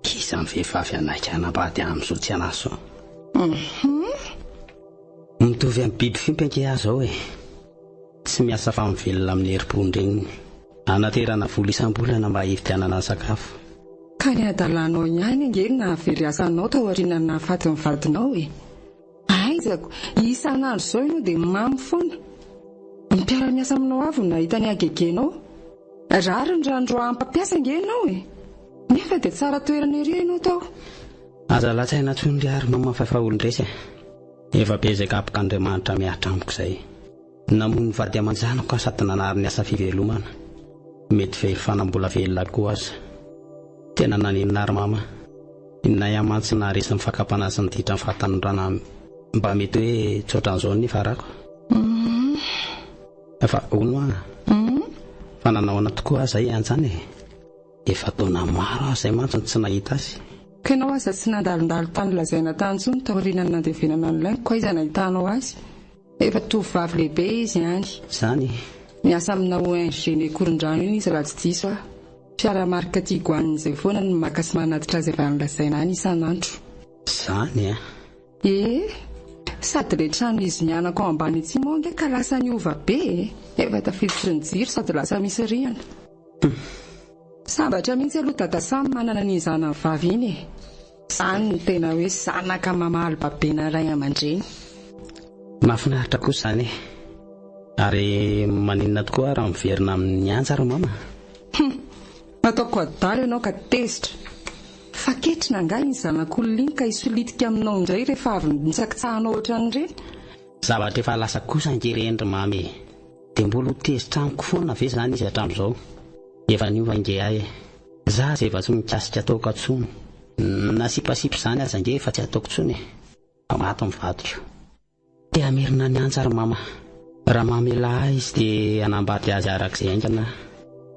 iza ny vehivavy anaika anambady amin'izao tsy anaso mitovy amin'ny biby fimpy azy ao tsy miasa fa mivelona amin'ny herim-pondregny anaterana vola isam-bolana mba hividianana ny sakafo.
Ka ny adalanao ihany angely na very asanao tao aorianany nahafaty ny vadinao aizako isan'andro izao ianao dia mamy foana mipiara-miasa aminao avy no nahita ny agegenao rary ny randro ampampiasa angenao nefa dia tsara toerana ery ianao tao.
Aza latsaina tsony ary mamafafa olon-dresa efa bezaka apok'Andriamanitra miahatra amiko izay namono ny vady aman-janako sady nanary ny asa fivelomana mety vehifanambola velona koa aza tena naninona ary mama inona amantsy na resy mifakapana sy niditra ny fahatanondrana mba mety hoe tsoatran'izao ny farako efa ono fa nanaona tokoa aza antsany efa taona maro izay mantsy tsy nahita azy.
Ka ianao aza tsy nandalondalo tany lazaina tany intsony taorianany nandevenana an'ilay koa iza nahitanao azy efa tovovavy lehibe izy ihany
zany
miasa amina ONG ny koron-drano iny izy raha tsy diso fiaramarika tiagoan'izay foana no maka sy manatitra azy avy any lazaina any isan'andro
zany
sady le trano izy nianako ao ambany itsy monge ka lasa niova be efa tafiditry ny jiro sady lasa misy rihana sambatra mihitsy aloha dada samy manana ny zanany vavy iny zany ny tena hoe zanaka mamaly babena ray aman-dreny.
Mahafinaritra kosa zany ary maninona tokoa raha miverina amin'ny anja ry mama
ataoko adalo ianao ka tezitra faketrina nga iny zanak'olona iny ka isolitika aminao indray rehefa avy nitsakitsahanao ohatran'ireny.
Zavatra efa lasa kosa ankerendry mamy, dia mbola ho tezitra amiko foana ve izany izy hatramin'izao. Efa niova nge ahy za izay efa tsy mikasika ataoko atsony, nasipasipy izany aza nge efa tsy ataoko tsony, maty mivadika. Dia amerina ny antsara mama, raha mamela izy dia anambady azy arak'izay aingana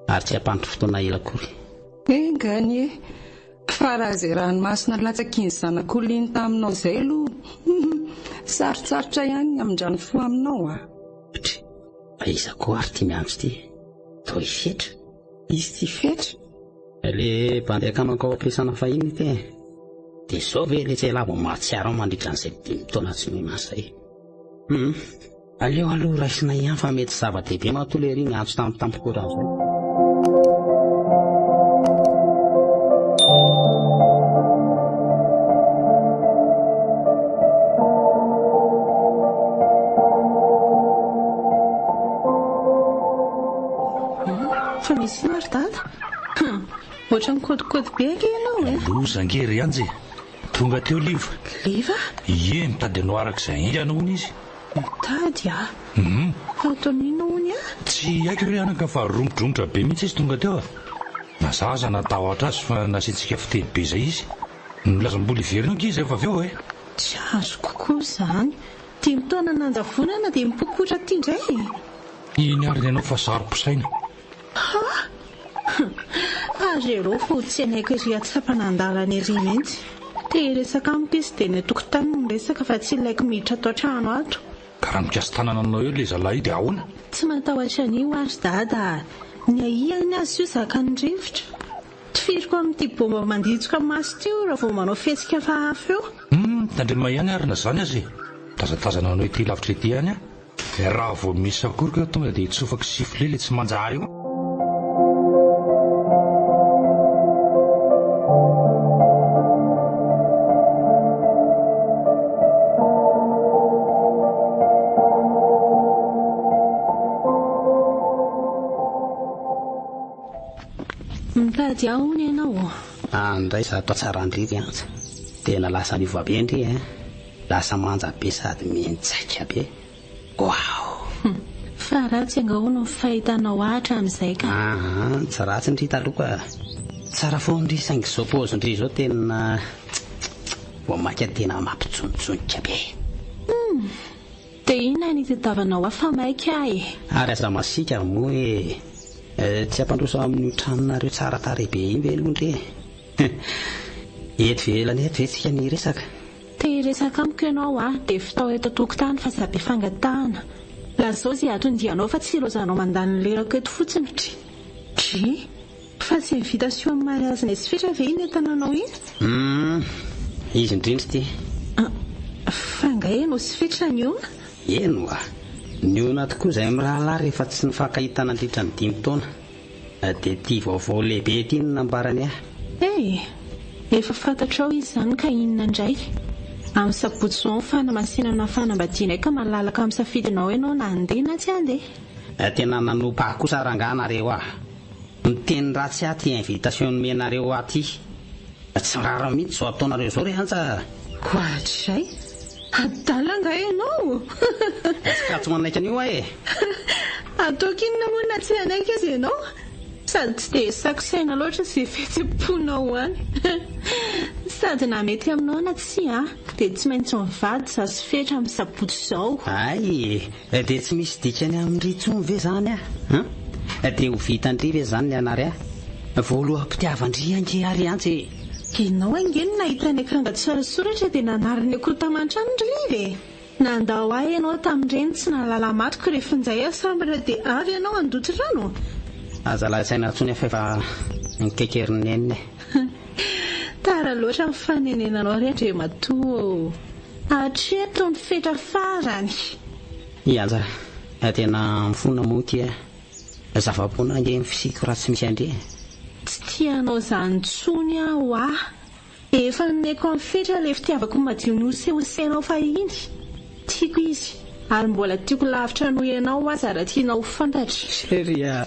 ary tsy hampandry fotoana ela akory.
Engany fa raha izay ranomasina latsakiny zanak'olona iny taminao izay aloha sarotsarotra ihany amin'izany fo aminao a.
Iza koa ary tia miandro ity toa ifetra.
Izy ty fetra
le bandeka manko ampiasana fahiny ty dia izao ve le tsy lava mahatsiaro mandritra an'izay 5 taona tsy mimasay. Aleo aloha raisina ihany fa mety zava-dehibe mahatolery iny antso tampoko raha izay.
Fa misy maro dada ohatran'ny kodikody be ake ianao e.
Loza angery anjy tonga teo liva.
Liva?
Ie mitady anao arak'izay ianao hony izy.
Mitady a? Fa ataon'ino hony a?
Tsy haiko hoe anaka fa romodraomotra be mihitsy izy tonga teo a. Nazaza natahotra azy fa nasiantsika fiteny be izay izy. Nolazam-bola iverina anky izy rehefa avy eo e.
Tsy azo kokoa izany. 5 taona nanjavonana dia mipokotra tia indray.
Iny ary ny anao fa sarom-posaina.
Azo ero fa tsy anaiko izy atsapanandalana ery mihitsy. Te resaka amiko izy dia ny tokotany no resaka fa tsy ilaiko miditra atao trano ato.
Karaha mikasy tanana anao eo ilay zalahy dia ahoana?
Tsy matahotra an'io ary dada. Ny ahiany azy io zakany rivotra. Tifiriko amin'ity bomba manditsoka maso teo raha vao manao fetsika fa hafa eo.
Tandrema ihany ary na zany azy. Tazatazana anao ity lavitra ity ihany a. Raha vao misy akorika tonga dia hitsofako sifle ilay tsy manjary io.
Mitady ahony ianao?
Andray za atao tsara andriry anja. Tena lasa miova be ndry lasa manja be sady mientsaika be. Wow!
Fa ratsy angahoana ny fahitanao hatramin'izay ka?
Tsy ratsy ndry taloha. Tsara foana ndry saingy izao paozy ndry izao tena voamaika tena mampitsonitsonika be.
Dia inona ny tadiavanao afa maika ahy?
Ary aza masika moa hoe tsy hampandroso amin'ny tranonareo tsara tarehy be iny ve aloha ndry. Eto velany eto ve tsika ny resaka?
Te resaka amiko ianao dia fitao eto tokotany fa sabe fangatahana. Lazao izay atondianao fa tsy rozanao mandany lerako eto fotsiny. Fa tsy invitation amin'ny mariazina sy fetra ve iny entananao iny?
Izy indrindra ity.
Fa nga eno sy fetra ny ona?
Eno a. Ny ona tokoa izay mirahalahy rehefa tsy nifankahitana nandritra ny 5 taona. Dia ity vaovao lehibe ity no nambarany ahy.
Efa fantatrao izy izany ka inona indray? Amin'ny sabotsy izao ny fanamasinana fanambadiana ka malalaka amin'ny safidinao ianao na handeha na tsy handeha.
Tena nanompa ahy kosa ranganareo miteny ratsy ahy ty invitation nomenareo aty. Tsy rara mihitsy izao ataonareo izao re anja.
Koatrizay? Abdala nga ianao?
Ka tsy manaika an'io ahy.
Ataoko inona moa na tsy anaika izy ianao? Sady tsy dia sakosaina loatra izay fihetsem-ponao any. Sady na mety aminao na tsy dia tsy maintsy mivady za sy fetra amin'ny sabotsy izao.
Dia tsy misy dikany amin'ry intsony ve zany dia ho vitandry ve zany ny anary voaloham-pitiavandry ange ary antsy.
Ianao angeny nahita ny akanga tsara soratra dia nanariny akotamantrano ndry nandao ahy ianao tamin'ireny tsy nahalala matoko rehefa nizay asambatra dia avy ianao andoto rano.
Aza lasaina ntsony efa nikekerineniny.
Tara loatra ny fanenenanao rehetra matoa. Hatreto ny fetra farany.
Ianja, tena mifona moa ty zava-poana ange fisiko raha tsy misy andre.
Tsy tianao izany tsony aho efa nomeko amin'ny fetra ilay fitiavako madio ny oseosenao fa iny. Tiako izy ary mbola tiako lavitra noho ianao aza raha tianao fantatra.
Seria.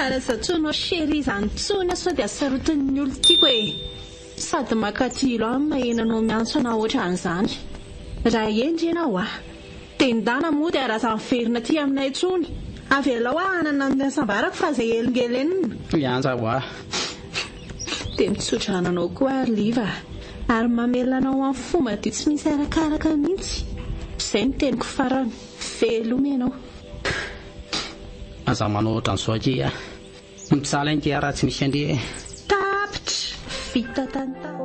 Arazatsonao chéri izany tsony sao dia sarotin'ny olo tiako e. Sady makatilo amin'ny mahenanao miantso anao ohatran'izany. Raha endry ianao dia ndana moa dia araha verina aty aminay tsony. Avelao anana miasambarako fa izay elingelenina.
Mianja
Dia mitsotra ananao koa ary liva. Ary mamelanao amin'ny fomba dia tsy misy arakaraka mihitsy. Izay ny teniko farany. Veloma ianao.
aza manao ohatran'izao aty mipisaly anty raha tsy misy andre
tapitra vita tantara.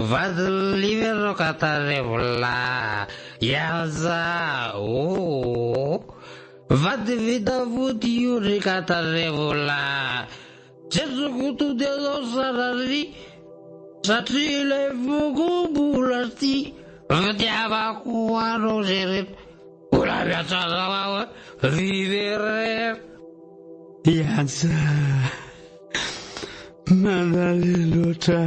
Vady livero katarevola yaza vady vita vody iory katarevola tsetsokoto dia zao sarary satria ilay vokobola ty vitiavako anao zay reto ola miatsazavao vivere yaza mandaly loatra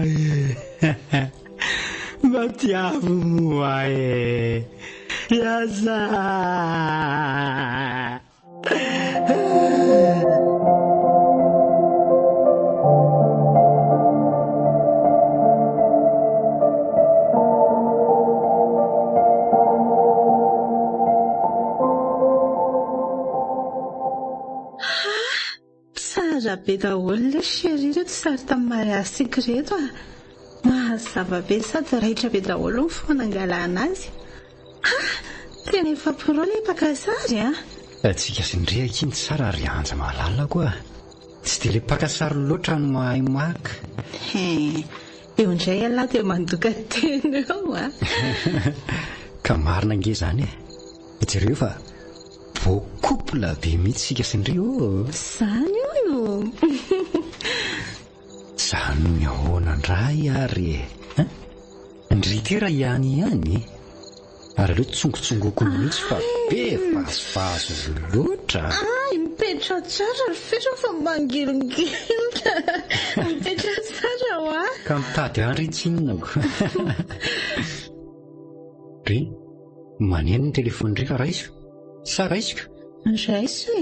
matiavo moa yaza
Tsara be daholo ilay chéri reto sary tamin'ny mariazy reto mahazava be sady raitra be daholo ny fonangalana azy. Tena efa pro ilay pakasary
Tsika sindrehaka iny tsara ary anja mahalala koa. Tsy dia ilay pakasary loatra no mahay maka.
Eo indray alahy dia mandoka tena eo
Ka marina nge izany jereo fa voakopola be mihitsy sika sindreo.
Izany io
Izany no ahoana ndray ary ndritera ihany ary aleo tsongotsongoko mihitsy fa be vasovaso loatra.
Mipetra tsara ry fetra fa mangilongilona. Mipetra tsara
Ka mitady andry tsinonako. Ry maneno ny telefony ndray fa raisiko sa raisiko
raiso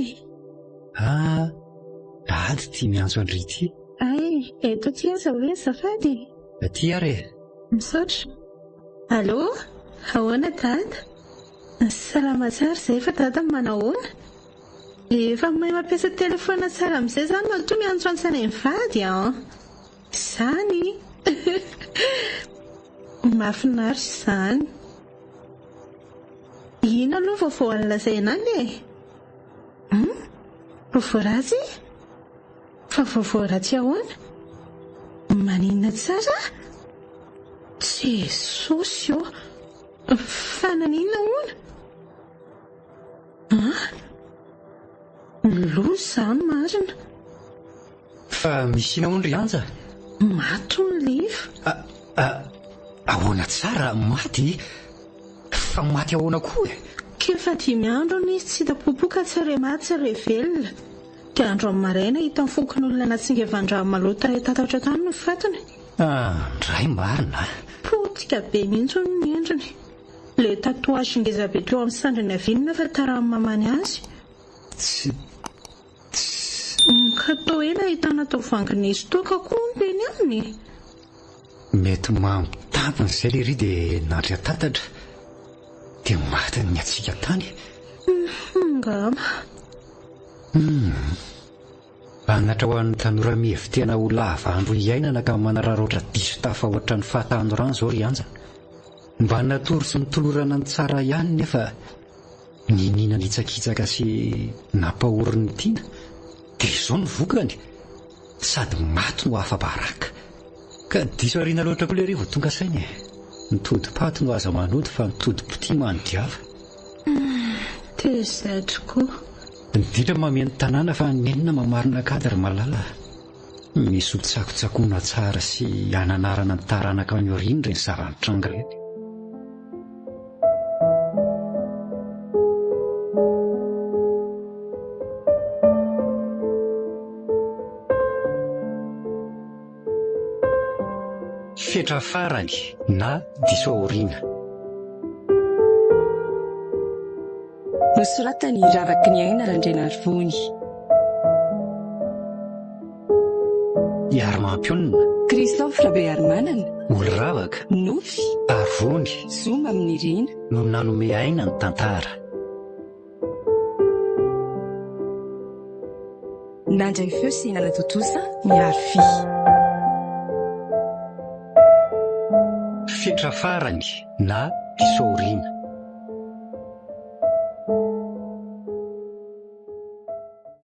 ady tia miantso andry ity.
Eto ty aza hoe azafady
Aty ary
misaotra. Allo, ahoana dada? Salama tsara izay fa dada manahoana? Efa mahay mampiasa telefona tsara amin'izay izany matoa miantso antsana mivady izany mahafinaritra izany. Ino aloha vaovao alazaina any vaovao ratsy? Fa vaovao ratsy ahoana? Maninona tsara? Jesosy fa naninona hoana? Loza izany marina.
fa misy inaondry anja.
Maty ny liva.
Ahoana tsara maty? Fa maty ahoana koa
Kefa 5 andro izy tsy hita popoka tsara maty tsara velona. Dia andro amin'ny maraina hita ny fokon'olona natsingevan-draha maloto iray tatatra tany no fatony.
Ndray marina.
Politika be mihitsy ny endriny. Le tatouage ngeza be teo amin'ny sandriny avinina fa tarany mamany azy. Ka tao ela ahitana tavoanginy stoka koa ny teny aminy.
Mety mampitampiny izay le ry dia nandry tatatra dia maty ny atsika tany.
Ngama
anatra ho an'ny tanora mihevy tena ho lava andro iainana ka manarara oatra diso tafa oatra ny fahatahano rano izao ry anja. Mba natory sy nitolorana ny tsara ihany nefa ninina nitsakitsaka sy nampahoriny tiana dia izao ny vokany sady maty no afa-baraka. Ka diso ariana loatra koa le ry vao tonga sainy nitodi-paty no aza manody fa nitodi-poti manodiava.
dia izay tokoa.
Indrindra mameno tanàna fa nenina mamarina kadra malala. Misy ho tsakotsakoana tsara sy ananarana ny taranaka ny oriny ireny zavanitranga ireny. FETRA FARANY na DISO AORIANA.
Nosoratany ravaky ny aina arendrina arvony.
Iarmampionina.
Christophe Ravalomanana.
Olo ravaka.
Nofy.
Arvony.
Zoma amin'ny rina.
No nanome aina ny tantara.
Nandray feo sy nanatotosa miaro fi.
FETRA FARANY na DISO AORIANA.